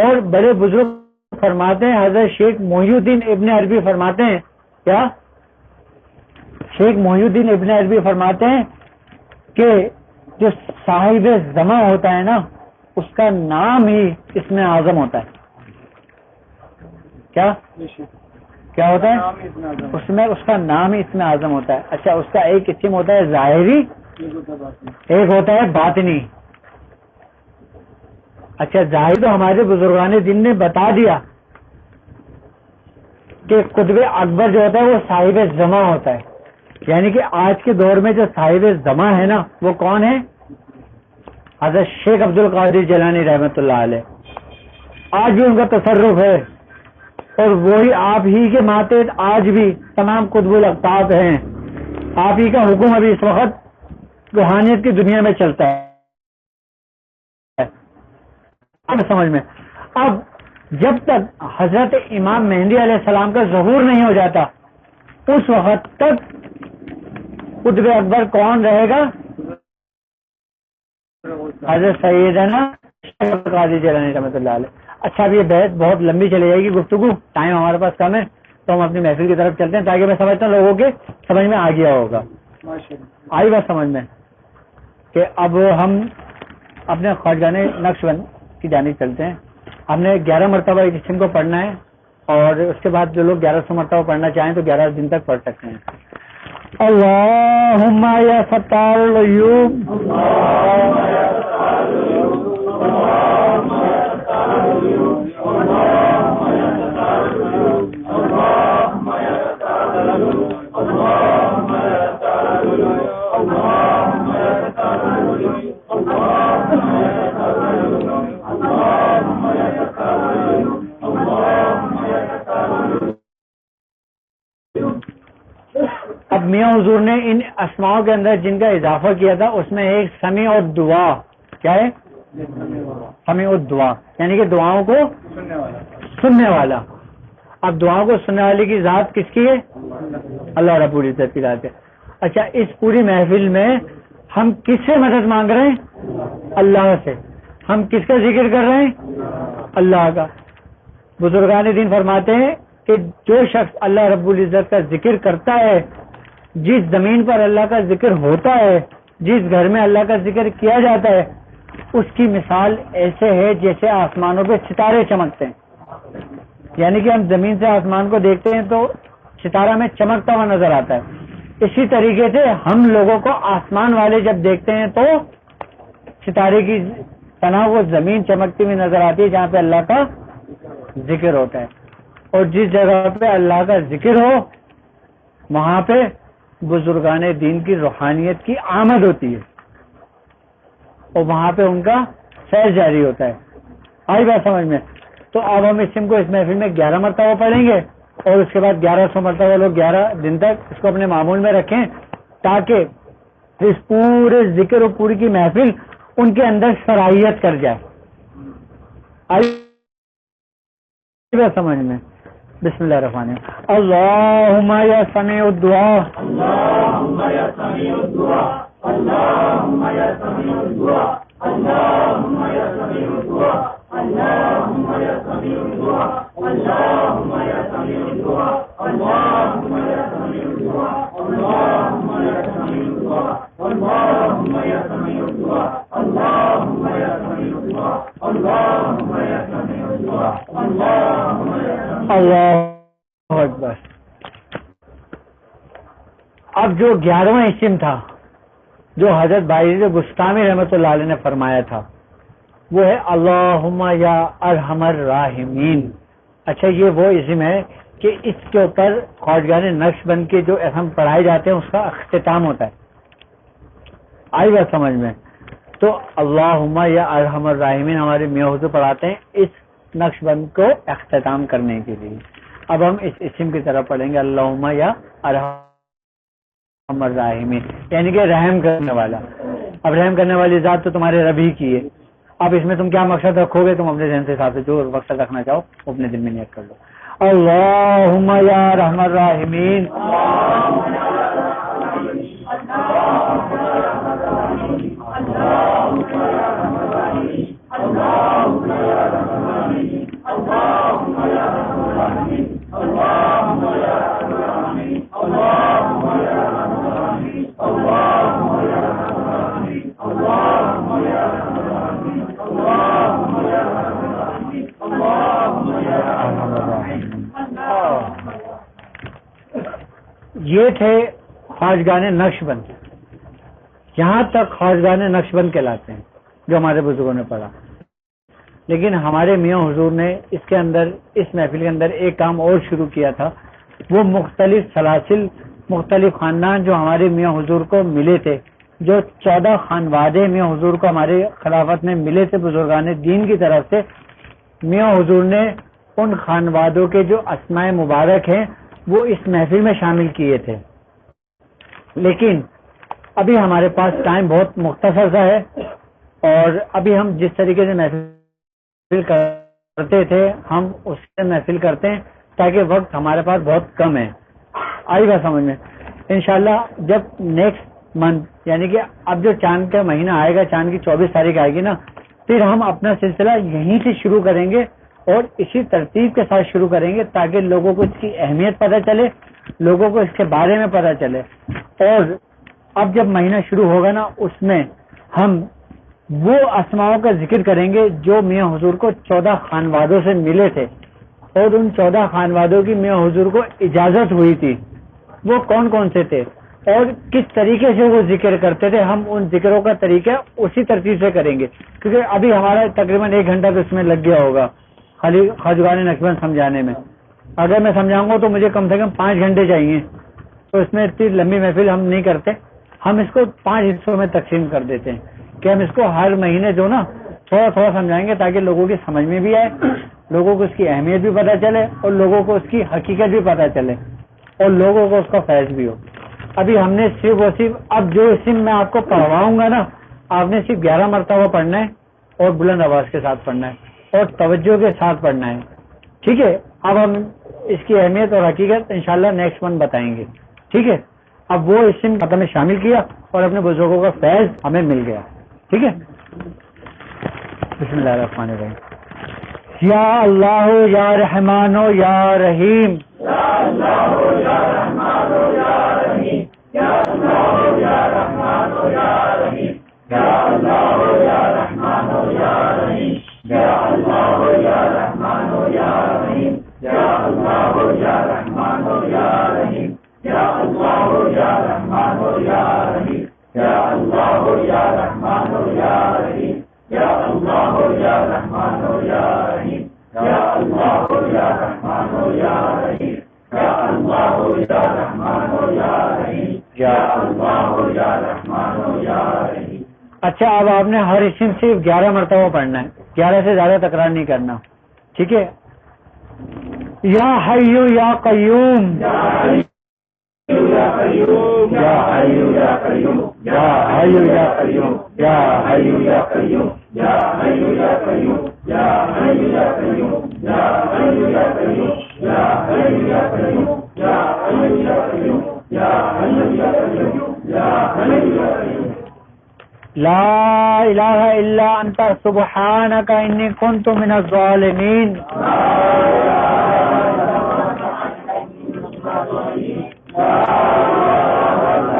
اور بڑے بزرگ فرماتے ہیں، حضرت شیخ محی الدین ابن عربی فرماتے ہیں، کیا شیخ محی الدین ابن عربی فرماتے ہیں کہ جو صاحب زماں ہوتا ہے نا اس کا نام ہی اسم اعظم ہوتا ہے. کیا ہوتا ہے؟ اس میں اس کا نام ہی اسم اعظم ہوتا ہے. اچھا اس کا ایک اسم ہوتا ہے ظاہری، ایک ہوتا ہے باطنی. اچھا ظاہر تو ہمارے بزرگان دین نے بتا دیا کہ قطب اکبر جو ہوتا ہے وہ صاحب زماں ہوتا ہے. یعنی کہ آج کے دور میں جو صاحب زماں ہے نا وہ کون ہے؟ حضرت شیخ عبد القادر جیلانی رحمۃ اللہ علیہ. آج بھی ان کا تصرف ہے اور وہی آپ ہی کے ماتحت آج بھی تمام قطب الاقطاب ہیں. آپ ہی کا حکم ابھی اس وقت روحانیت کی دنیا میں چلتا ہے. اب سمجھ میں. اب جب تک حضرت امام مہدی علیہ السلام کا ظہور نہیں ہو جاتا اس وقت تک قطب اکبر کون رہے گا؟ حضرت سیدنا قادری جیلانی رحمۃ اللہ علیہ. اچھا اب یہ بحث بہت لمبی چلی جائے گی، گفتگو، ٹائم ہمارے پاس کم ہے، تو ہم اپنی محفل کی طرف چلتے ہیں تاکہ میں سمجھتا ہوں لوگوں کے سمجھ میں آ گیا ہوگا. آئی بات سمجھ میں کہ اب ہم اپنے خواجگان نقش بند کی جانب چلتے ہیں. ہم نے 11 مرتبہ اس اسم کو پڑھنا ہے اور اس کے بعد جو لوگ 1100 مرتبہ پڑھنا چاہیں تو 11 دن تک پڑھ سکتے ہیں. اللہم یا ستار العیوب اب میاں حضور نے ان اسماؤں کے اندر جن کا اضافہ کیا تھا اس میں ایک سمیع اور دعا، کیا ہے؟ سمیع اور دعا، یعنی کہ دعاؤں کو سننے والا. اب دعاؤں کو سننے والے کی ذات کس کی ہے؟ اللہ رب العزت کی ذات ہے. اچھا اس پوری محفل میں ہم کس سے مدد مانگ رہے ہیں؟ اللہ سے. ہم کس کا ذکر کر رہے ہیں؟ اللہ کا. بزرگان دین فرماتے ہیں کہ جو شخص اللہ رب العزت کا ذکر کرتا ہے، جس زمین پر اللہ کا ذکر ہوتا ہے، جس گھر میں اللہ کا ذکر کیا جاتا ہے، اس کی مثال ایسے ہے جیسے آسمانوں پہ ستارے چمکتے ہیں. یعنی کہ ہم زمین سے آسمان کو دیکھتے ہیں تو ستارہ میں چمکتا ہوا نظر آتا ہے. اسی طریقے سے ہم لوگوں کو آسمان والے جب دیکھتے ہیں تو ستارے کی طرح وہ زمین چمکتی ہوئی نظر آتی ہے جہاں پہ اللہ کا ذکر ہوتا ہے. اور جس جگہ پہ اللہ کا ذکر ہو وہاں پہ بزرگان دین کی روحانیت کی آمد ہوتی ہے اور وہاں پہ ان کا سیر جاری ہوتا ہے. آئی بات سمجھ میں؟ تو اب ہم اسم کو اس محفل میں 11 مرتبہ پڑھیں گے اور اس کے بعد 1100 مرتبہ لوگ 11 دن تک اس کو اپنے معمول میں رکھیں تاکہ اس پورے ذکر اور پوری کی محفل ان کے اندر صلاحیت کر جائے. آئی بات سمجھ میں؟ بسم اللہ الرحمن الرحیم. اللہم یا سمیع الدعا، اللہم یا سمیع الدعا، اللہم یا سمیع الدعا، اللہم یا سمیع الدعا، اللہم یا سمیع الدعا، اللہم یا سمیع الدعا، اللہم یا سمیع الدعا، اللہم یا سمیع الدعا، اللہم یا سمیع الدعا، اللہم یا سمیع الدعا، اللہم یا سمیع الدعا، اللہم یا اللہ اکبر. اب جو 11واں اسم تھا جو حضرت باعث بستامی رحمۃ اللہ علیہ نے فرمایا تھا وہ ہے اللہم یا ارحم الراحمین. اچھا یہ وہ اسم ہے کہ اس کے اوپر خواجگان نقش بند کے جو اسم پڑھائے جاتے ہیں اس کا اختتام ہوتا ہے. آئی بات سمجھ میں؟ تو اللہم یا ارحم الراحمین ہمارے میاں حضور پڑھاتے ہیں اس نقش بند کو اختتام کرنے کے لیے. اب ہم اس اسم کی طرف پڑھیں گے اللہم یا ارحم الراحمین، یعنی کہ رحم کرنے والا. اب رحم کرنے والی ذات تو تمہارے رب ہی کی ہے. اب اس میں تم کیا مقصد رکھو گے؟ تم اپنے ذہن سے حساب سے جو مقصد رکھنا چاہو وہ اپنے دل میں نیت کر لو. اللہم یا ارحم الراحمین، یہ تھے خواجگان نقش بند. یہاں تک خواجگان نقش بند کہلاتے ہیں جو ہمارے بزرگوں نے پڑھا. لیکن ہمارے میاں حضور نے اس کے اندر اس محفل کے اندر ایک کام اور شروع کیا تھا. وہ مختلف سلاسل، مختلف خاندان جو ہمارے میاں حضور کو ملے تھے، جو 14 خانوادے میاں حضور کو ہمارے خلافت میں ملے تھے بزرگان دین کی طرف سے، میاں حضور نے ان خانوادوں کے جو اسماء مبارک ہیں وہ اس محفل میں شامل کیے تھے. لیکن ابھی ہمارے پاس ٹائم بہت مختصر سا ہے، اور ابھی ہم جس طریقے سے محفل کرتے تھے ہم اس سے محفل کرتے ہیں، تاکہ وقت ہمارے پاس بہت کم ہے. آئی بات سمجھ میں؟ انشاءاللہ جب نیکسٹ منتھ یعنی کہ اب جو چاند کا مہینہ آئے گا، چاند کی 24 تاریخ آئے گی نا، پھر ہم اپنا سلسلہ یہیں سے شروع کریں گے اور اسی ترتیب کے ساتھ شروع کریں گے، تاکہ لوگوں کو اس کی اہمیت پتہ چلے، لوگوں کو اس کے بارے میں پتہ چلے. اور اب جب مہینہ شروع ہوگا نا، اس میں ہم وہ اسماؤں کا ذکر کریں گے جو میاں حضور کو 14 خانوادوں سے ملے تھے، اور ان 14 خانوادوں کی میاں حضور کو اجازت ہوئی تھی. وہ کون کون سے تھے اور کس طریقے سے وہ ذکر کرتے تھے، ہم ان ذکروں کا طریقہ اسی ترتیب سے کریں گے. کیونکہ ابھی ہمارا تقریباً 1 گھنٹہ تو اس میں لگ گیا ہوگا خالی خواجگان نقشبند سمجھانے میں. اگر میں سمجھاؤں گا تو مجھے کم سے کم 5 گھنٹے چاہیے، تو اس میں اتنی لمبی محفل ہم نہیں کرتے. ہم اس کو 5 حصوں میں تقسیم کر دیتے ہیں کہ ہم اس کو ہر مہینے جو نا تھوڑا تھوڑا سمجھائیں گے، تاکہ لوگوں کی سمجھ میں بھی آئے، لوگوں کو اس کی اہمیت بھی پتہ چلے، اور لوگوں کو اس کی حقیقت بھی پتہ چلے، اور لوگوں کو اس کا فیض بھی ہو. ابھی ہم نے صرف اور صرف اب جو اسم میں آپ کو پڑھواؤں گا نا، آپ نے صرف 11 مرتبہ پڑھنا ہے، اور بلند آواز کے ساتھ پڑھنا ہے، اور توجہ کے ساتھ پڑھنا ہے. ٹھیک ہے؟ اب ہم اس کی اہمیت اور حقیقت انشاءاللہ نیکسٹ منتھ بتائیں گے. ٹھیک ہے؟ اب وہ اسم خاتمہ میں شامل کیا اور اپنے بزرگوں کا فیض ہمیں مل گیا. ٹھیک ہے؟ بسم اللہ الرحمن الرحیم. یا اللہ یا رحمان یا رحیم، یا اللہ یا رحمان یا رحیم، یا اللہ یا رحمان یا رحیم، یا اللہ یا رحمان یا رحیم، یا اللہ یا رحمان یا رحیم، یا اللہ یا رحمان یا رحیم، یا اللہ یا رحمان یا رحیم، یا اللہ یا رحمان یا رحیم، یا اللہ یا رحمان یا رحیم، یا اللہ یا رحمان یا رحیم، یا اللہ یا رحمان یا رحیم، یا اللہ یا رحمان یا رحیم. اچھا، اب آپ نے ہر اسم صرف 11 مرتبہ پڑھنا ہے، 11 سے زیادہ تکرار نہیں کرنا. ٹھیک ہے؟ یا حی یا قیوم، یا حی یا قیوم، یا حی یا قیوم، یا حی یا قیوم، یا حی یا قیوم، یا حی یا قیوم، یا حی یا قیوم، یا حی یا قیوم، یا حی یا قیوم، یا حی یا قیوم، یا حی یا قیوم، یا حی یا قیوم. لا الہ الا انت سبحانک انی کنت من الظالمین. لا الہ الا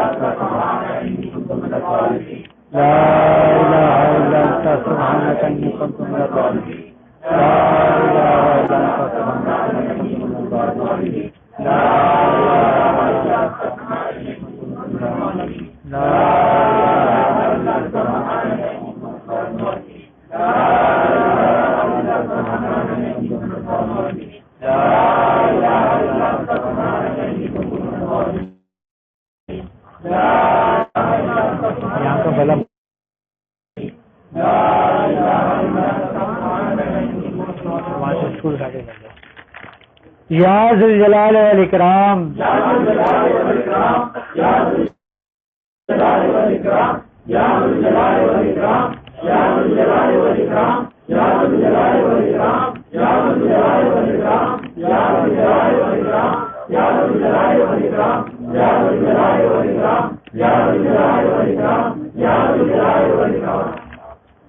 انت سبحانک انی کنت من الظالمین. لا الہ الا انت سبحانک انی کنت من الظالمین. لا الہ الا انت سبحانک انی کنت من الظالمین. لا الہ الا انت سبحانک انی کنت من الظالمین. لا الہ الا انت سبحانک انی کنت من الظالمین. لا الہ الا انت سبحانک انی کنت من الظالمین. یہاں کا بلا یا ذو الجلال والاکرام، یا ذو الجلال والاکرام، یا ذو الجلال والاکرام، یا ذو الجلال والاکرام، یا ذو الجلال والاکرام، یا ذو الجلال والاکرام، یا ذو الجلال والاکرام، یا ذو الجلال والاکرام، یا ذو الجلال والاکرام، یا ذو الجلال والاکرام، یا ذو الجلال والاکرام، یا ذو الجلال والاکرام.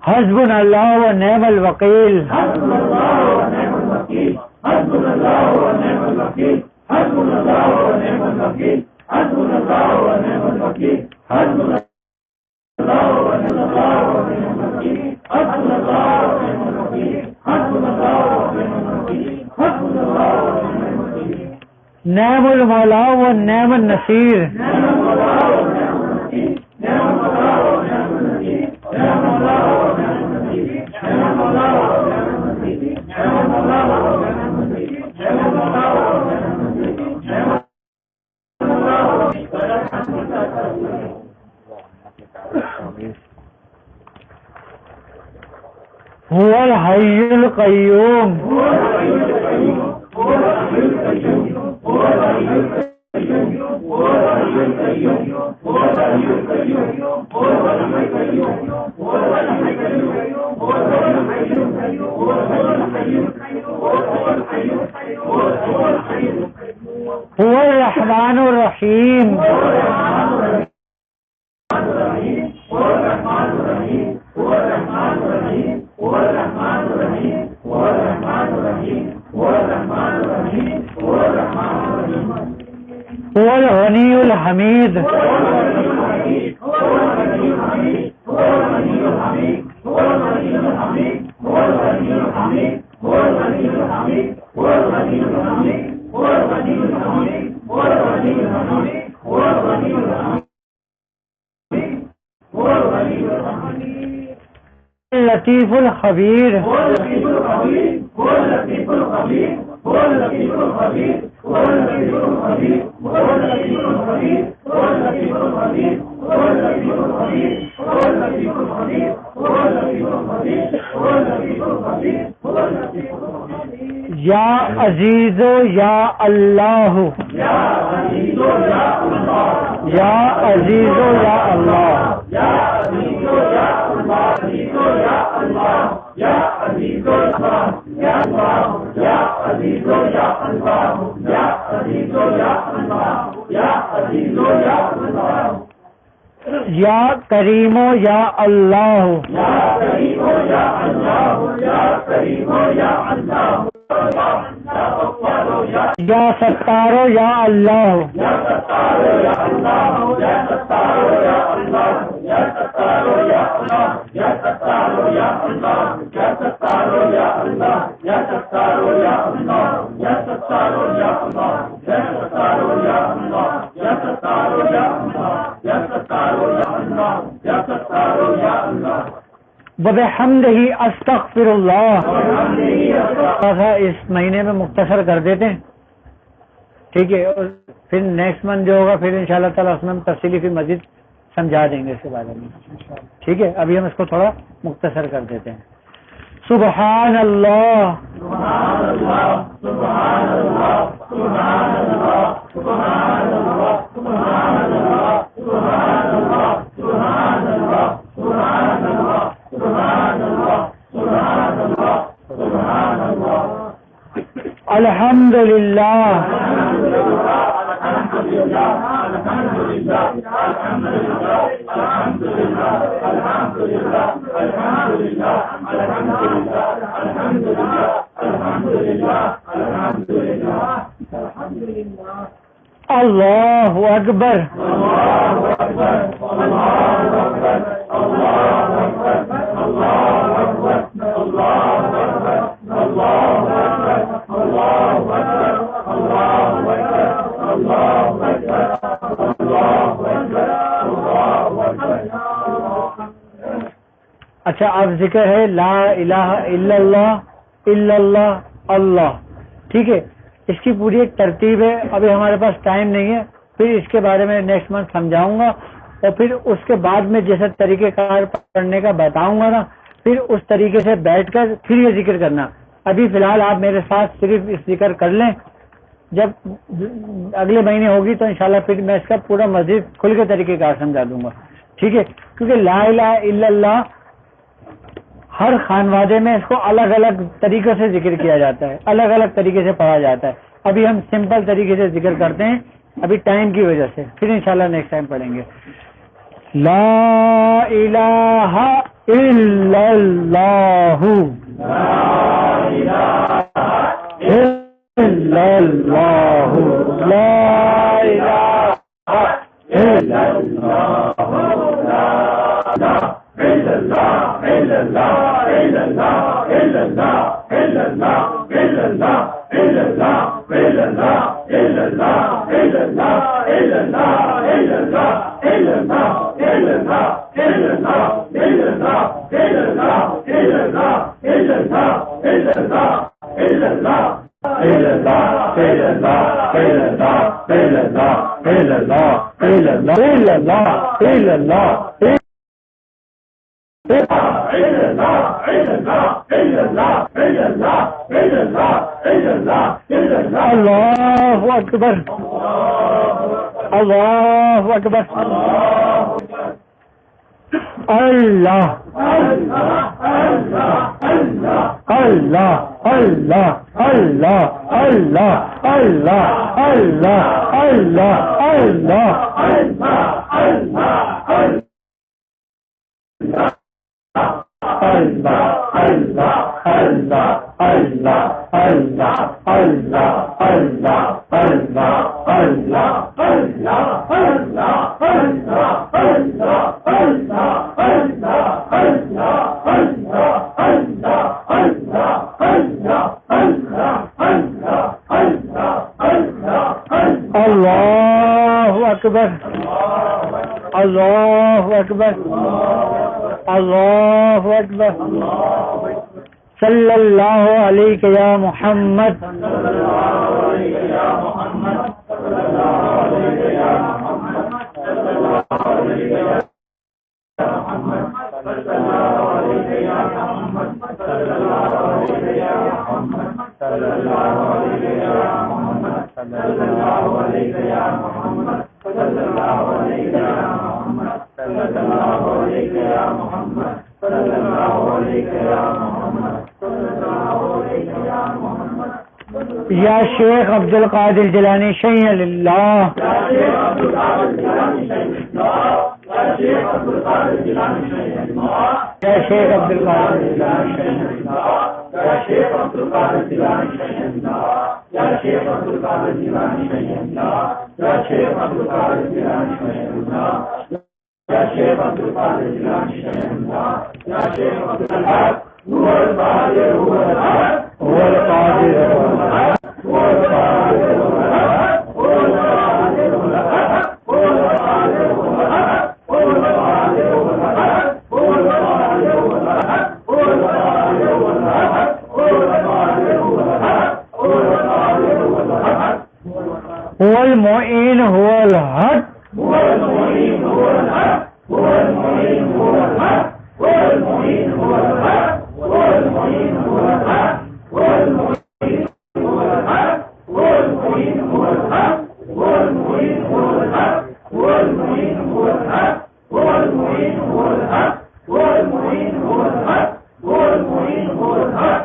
حسبنا اللہ و نعم الوکیل، حسبنا اللہ و نعم الوکیل، حسبنا اللہ و نعم الوکیل، حسبنا اللہ و نعم الوکیل، حسبنا اللہ و نعم الوکیل، حسبنا اللہ و نعم الوکیل، حسبنا اللہ و نعم الوکیل، حسبنا اللہ و نعم الوکیل، حسبنا اللہ و نعم الوکیل. نعم المولا و نعم النصیر، نعم المولا و نعم النصیر، نعم المولا و نعم النصیر، نعم المولا و نعم النصیر، نعم المولا و نعم النصیر، نعم المولا و نعم النصیر، نعم المولا و نعم النصیر، نعم المولا و نعم النصیر. هو الحي القيوم، هو الحي القيوم، هو الحي القيوم، هو الحي القيوم، هو الحي القيوم، هو الحي القيوم، الرحیم هو الغنی الحمید لطیف الخبیر یا عزیز یا اللہ یا عزیز یا اللہ یا کریم یا اللہ یا ستار یا اللہ وبحمدہ استغفر اللہ. اس مہینے میں مختصر کر دیتے ہیں، ٹھیک ہے، اور پھر نیکسٹ منتھ جو ہوگا پھر انشاءاللہ تعالیٰ اس میں تفصیلی پھر مزید سمجھا دیں گے اس کے بارے میں، ٹھیک ہے. ابھی ہم اس کو تھوڑا مختصر کر دیتے ہیں. سبحان اللہ سبحان اللہ سبحان اللہ سبحان اللہ سبحان اللہ سبحان اللہ سبحان اللہ سبحان اللہ سبحان اللہ سبحان اللہ سبحان اللہ سبحان اللہ. الحمد للہ اللہ اکبر اچھا اب ذکر ہے لا الہ الا اللہ اللہ، ٹھیک ہے. اس کی پوری ایک ترتیب ہے، ابھی ہمارے پاس ٹائم نہیں ہے، پھر اس کے بارے میں نیکسٹ منتھ سمجھاؤں گا، اور پھر اس کے بعد میں جیسے طریقہ کار پڑھنے کا بتاؤں گا نا، پھر اس طریقے سے بیٹھ کر پھر یہ ذکر کرنا. ابھی فی الحال آپ میرے ساتھ صرف اس ذکر کر لیں، جب اگلے مہینے ہوگی تو انشاءاللہ پھر میں اس کا پورا مزید کھل کے طریقہ کار سمجھا دوں گا، ٹھیک ہے. کیونکہ لا الہ الا اللہ ہر خانوادے میں اس کو الگ الگ طریقے سے ذکر کیا جاتا ہے، الگ الگ طریقے سے پڑھا جاتا ہے. ابھی ہم سمپل طریقے سے ذکر کرتے ہیں ابھی ٹائم کی وجہ سے، پھر انشاءاللہ نیکسٹ ٹائم پڑھیں گے. لا الہ الا اللہ لا الہ الا اللہ لا الہ الا اللہ اکبر اللہ اکبر اللہ اللہ اللہ اللہ اللہ اللہ اللہ اللہ اللہ اکبر اللہ اکبر اللہ اکبر صلی اللہ علیہ یا محمد یا شیخ عبد القادر جیلانی شیخ اللہ یا شیخ عبد القادر جیلانی یا شیخ عبد القادر جیلانی یا شیخ عبد القادر جیلانی یا شیخ عبد القادر جیلانی یا شیخ عبد القادر جیلانی یا شیخ عبد القادر جیلانی یا شیخ عبد القادر هو القادر هو الحق هو القادر هو الحق هو القادر هو الحق هو القادر هو الحق هو القادر هو الحق هو القادر هو الحق هو القادر هو الحق هو القادر هو الحق هو القادر هو الحق هو القادر هو الحق هو المعين هو الحق هو المعين هو الحق هو المعين هو الحق هو المعين هو الحق هو المعين هو الحق هو المعين هو الحق هو المعين هو الحق هو المعين هو الحق هو المعين هو الحق هو المعين هو الحق هو المعين هو الحق هو المعين هو الحق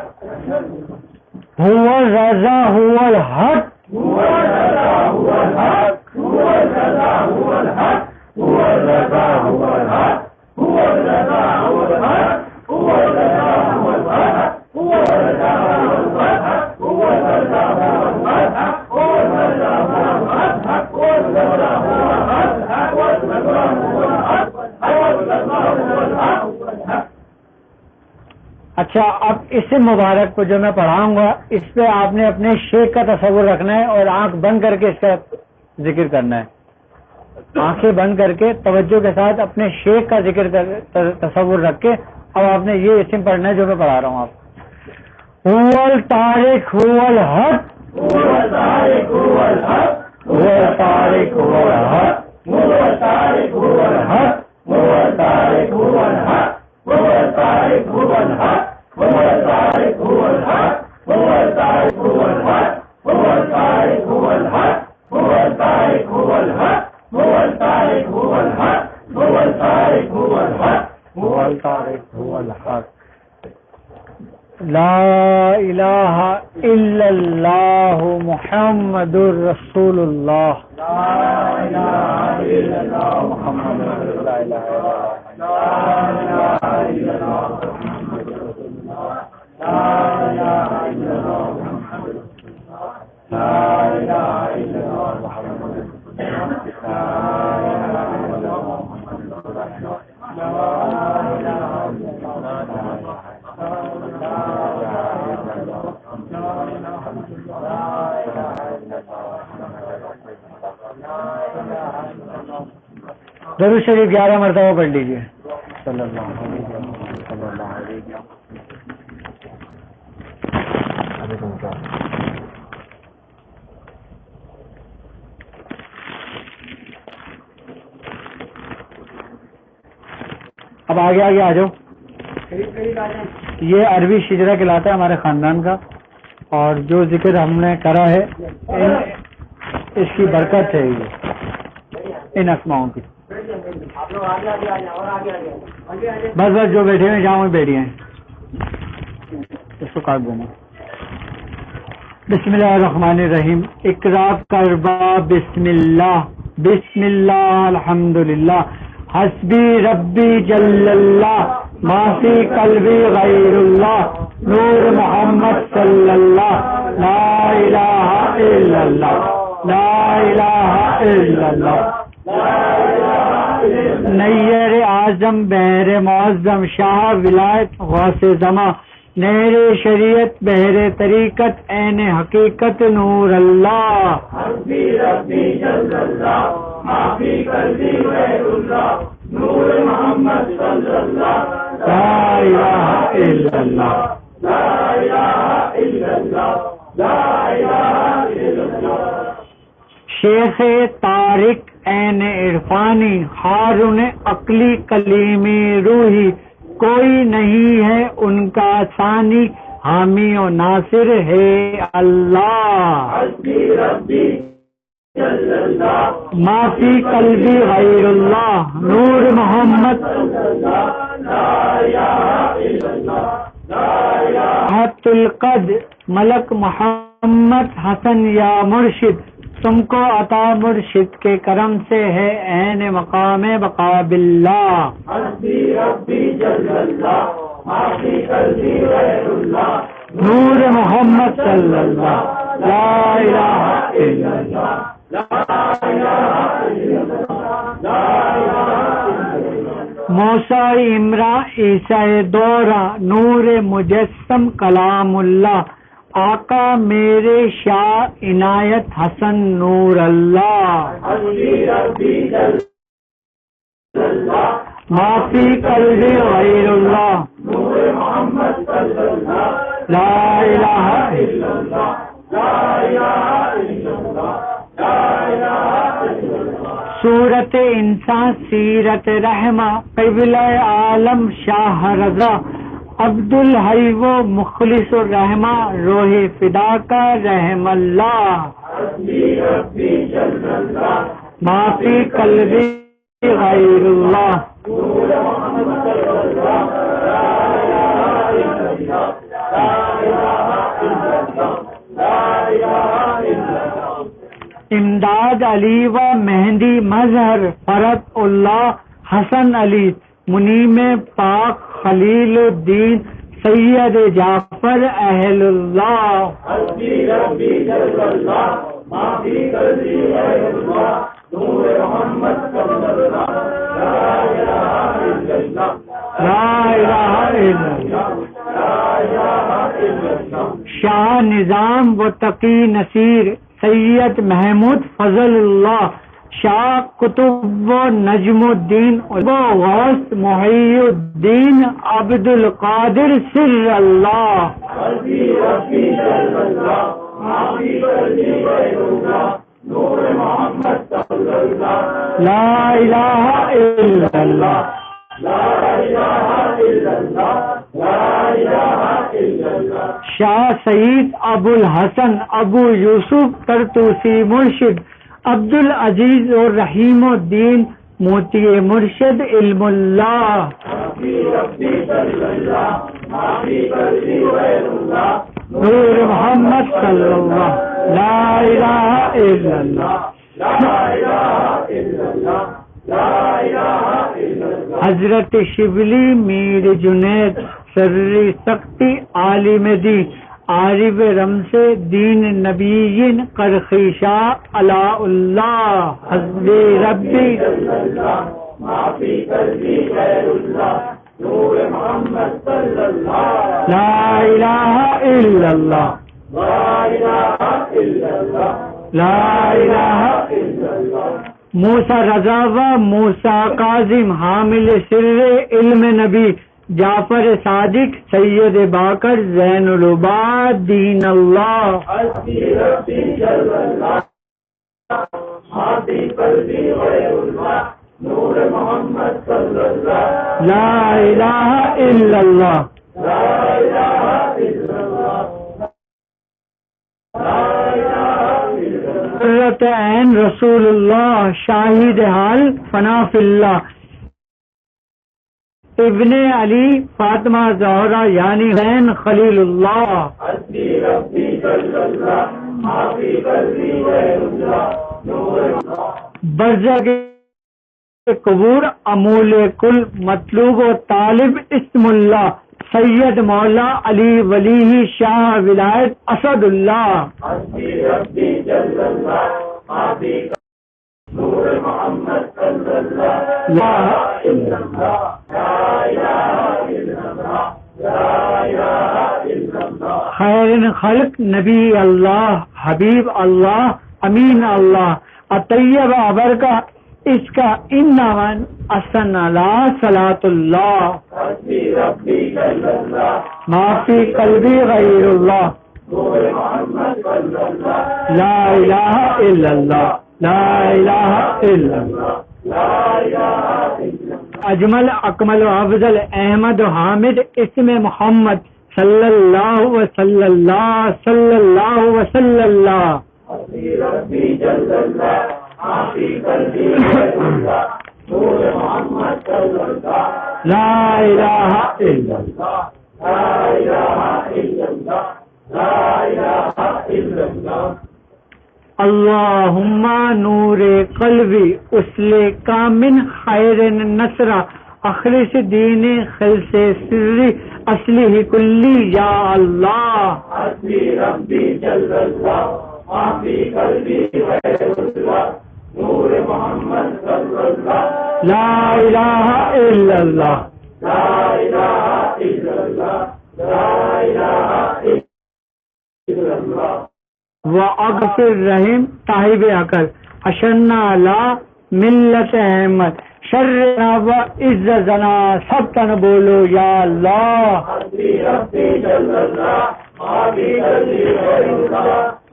هو الرضا هو الحق هو الرضا هو الحق هو الرضا هو الحق هو الرضا هو الحق هو الرضا هو الحق هو الرضا هو الحق هو الرضا هو الحق هو الرضا هو الحق هو الرضا هو الحق هو الرضا هو الحق هو الرضا هو الحق هو الرضا هو الحق. اچھا، اب اس مبارک کو جو میں پڑھاؤں گا اس پہ آپ نے اپنے شیخ کا تصور رکھنا ہے اور آنکھ بند کر کے اس کا ذکر کرنا ہے. آنکھیں بند کر کے توجہ کے ساتھ اپنے شیخ کا ذکر تصور رکھ کے اب آپ نے یہ اسم پڑھنا ہے جو میں پڑھا رہا ہوں آپ. هو الطارق هو الحق هو الطارق هو الحق هو الطارق هو الحق هو الطارق هو الحق هو الطارق هو الحق هو الطارق هو الحق هو الطارق هو الحق هو الطارق هو الحق هو الطارق هو الحق هو الطارق هو الحق هو الطارق هو الحق هو الطارق هو الحق هو الطارق هو الحق. لا الہ الا اللہ محمد رسول اللہ. لا الہ الا اللہ محمد رسول اللہ. لا الہ الا اللہ محمد رسول اللہ. لا الہ الا اللہ محمد رسول اللہ. لا الہ الا اللہ محمد رسول اللہ. لا الہ الا اللہ محمد رسول اللہ. لا الہ الا ضرور شریف 11 مرتبہ پڑھ لیجیے. صلی اللہ علیہ وسلم. صلی اللہ علیہ وسلم. اب آگے آگے آ جاؤ. یہ عربی شجرہ کہلاتا ہے ہمارے خاندان کا، اور جو ذکر ہم نے کرا ہے اس کی برکت ہے یہ ان اسماؤں کی. بس بس جو بیٹھے ہیں جہاں بیٹھے ہیں اس کو کاٹ دینا. بسم اللہ الرحمن الرحیم. اقرا کربا بسم اللہ بسم اللہ الحمدللہ حسبی ربی جل اللہ ما فی قلبی غیر اللہ نور محمد صلی اللہ لا الہ الا اللہ لا الہ الا اللہ نیر اعظم بحر معظم شاہ ولایت غوث زماں نہر شریعت بحر طریقت عین حقیقت نور اللہ حسبی ربی جل اللہ ما فی قلبی غیر اللہ نور محمد صلی اللہ لا الہ الا اللہ لا الہ الا اللہ لا الہ الا اللہ شیخ طارق عین عرفانی ہارون عقلی کلیمی روحی کوئی نہیں ہے ان کا ثانی حامی و ناصر ہے اللہ حسبی ربی جل اللہ ما فی قلبی غیر اللہ نور محمد حت القد ملک محمد حسن یا مرشد تم کو عطا مرشد کے کرم سے ہے عین مقام بقا باللہ حسبی ربی جل اللہ ما فی قلبی غیر اللہ نور محمد صلی اللہ لا الہ الا اللہ لا الہ الا اللہ لا الہ الا اللہ موسیٰ عمرہ عیسیٰ دورہ نور مجسم کلام اللہ آقا میرے شاہ عنایت حسن نور اللہ حسبی ربی جل اللہ ما فی قلبی غیر اللہ نور محمد صلی اللہ لا الہ الا اللہ لا الہ الا اللہ لا الہ الا اللہ صورت انسان سیرت رحمہ قبلہ عالم شاہ رضا عبد الحی و مخلص الرحمہ روح فدا کا رحم اللہ حسبی ربی جل اللہ ما فی قلبی غیر اللہ نور محمد صلی اللہ لا الہ الا اللہ لا الہ الا اللہ لا الہ الا اللہ امداد علی و مہندی مظہر فرد اللہ حسن علی منیم پاک خلیل الدین سید جعفر اہل اللہ حسبی ربی جل اللہ ما فی قلبی غیر اللہ نور محمد صلی اللہ لا الہ الا اللہ لا الہ الا اللہ لا الہ الا اللہ شاہ نظام و تقی نصیر سید محمود فضل اللہ شاہ قطب و نجم الدین و غوث محی الدین عبد القادر سر اللہ حسبی ربی جل اللہ ما فی قلبی غیر اللہ نور محمد صلی اللہ لا الہ الا اللہ لا الہ الا اللہ لا الہ الا اللہ شاہ سعید ابو الحسن ابو یوسف طرطوسی مرشد عبد العزیز اور رحیم الدین موتی مرشد علم اللہ نور محمد صلی اللہ لا الہ الا اللہ حضرت شبلی میر جنید سری سختی عالم دین عارف رمز دین نبیین قرخی شاہ علاء اللہ حسبی ربی ما فی قلبی غیر اللہ نور محمد صلی اللہ لا الہ الا اللہ لا الہ الا اللہ لا الہ الا اللہ موسیٰ رضا و موسیٰ کاظم حامل سر علم نبی جعفر صادق سید باقر زین العباد دین اللہ حسبی ربی جل اللہ ما فی قلبی غیر اللہ نور محمد صلی اللہ لا الہ الا اللہ لا الہ الا اللہ لا الہ الا اللہ قرۃ عین رسول اللہ شاہد حال فنا فی اللہ ابن علی فاطمہ زہرا یعنی حسین خلیل اللہ حسبی ربی جل اللہ ما فی قلبی غیر اللہ نور اللہ برزخ قبور امول کل مطلوب و طالب اسم اللہ سید مولا علی ولی شاہ ولایت اسد اللہ خیر خلق نبی اللہ حبیب اللہ امین اللہ اطیب ابرکہ اس کا انمن احسن علی صلاۃ اللہ معافی قلبی غیر اللہ لا الہ الا اللہ لا الہ الا اللہ اجمل اکمل و افضل احمد و حامد اسم محمد صلی اللہ وصلی اللہ صلی اللہ وصلی اللہ لا الہ الا اللہ اللہم نور قلبی اسل کامن خیر نصرہ اخلص دین خلص سری اصلہ کلی یا اللہ حسبی ربی جل اللہ معافی قلبی غیر اللہ نور محمد صلی اللہ لا الہ الا اللہ لا الہ الا اللہ لا الہ الا اللہ وَأَغْفِرْ رحیم صاحب عقل اشرنا لا ملت احمد شر و عز زنا سب تن بولو یا اللہ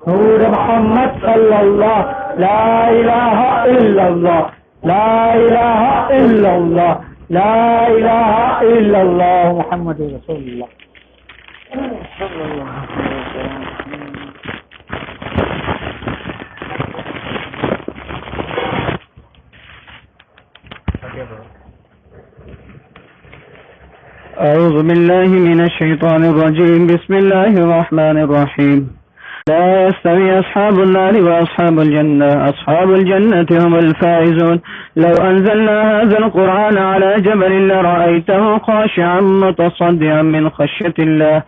نور محمد صلی اللہ لا الہ الا اللہ لا الہ الا اللہ لا الہ الا اللہ محمد رسول اللہ صلی اللہ علیہ وسلم. أعوذ بالله من الشيطان الرجيم بسم الله الرحمن الرحيم لا يستوي أصحاب النار وأصحاب الجنة أصحاب الجنة هم الفائزون لو أنزلنا هذا القرآن على جبل لرأيته خاشعا متصدعا من خشية الله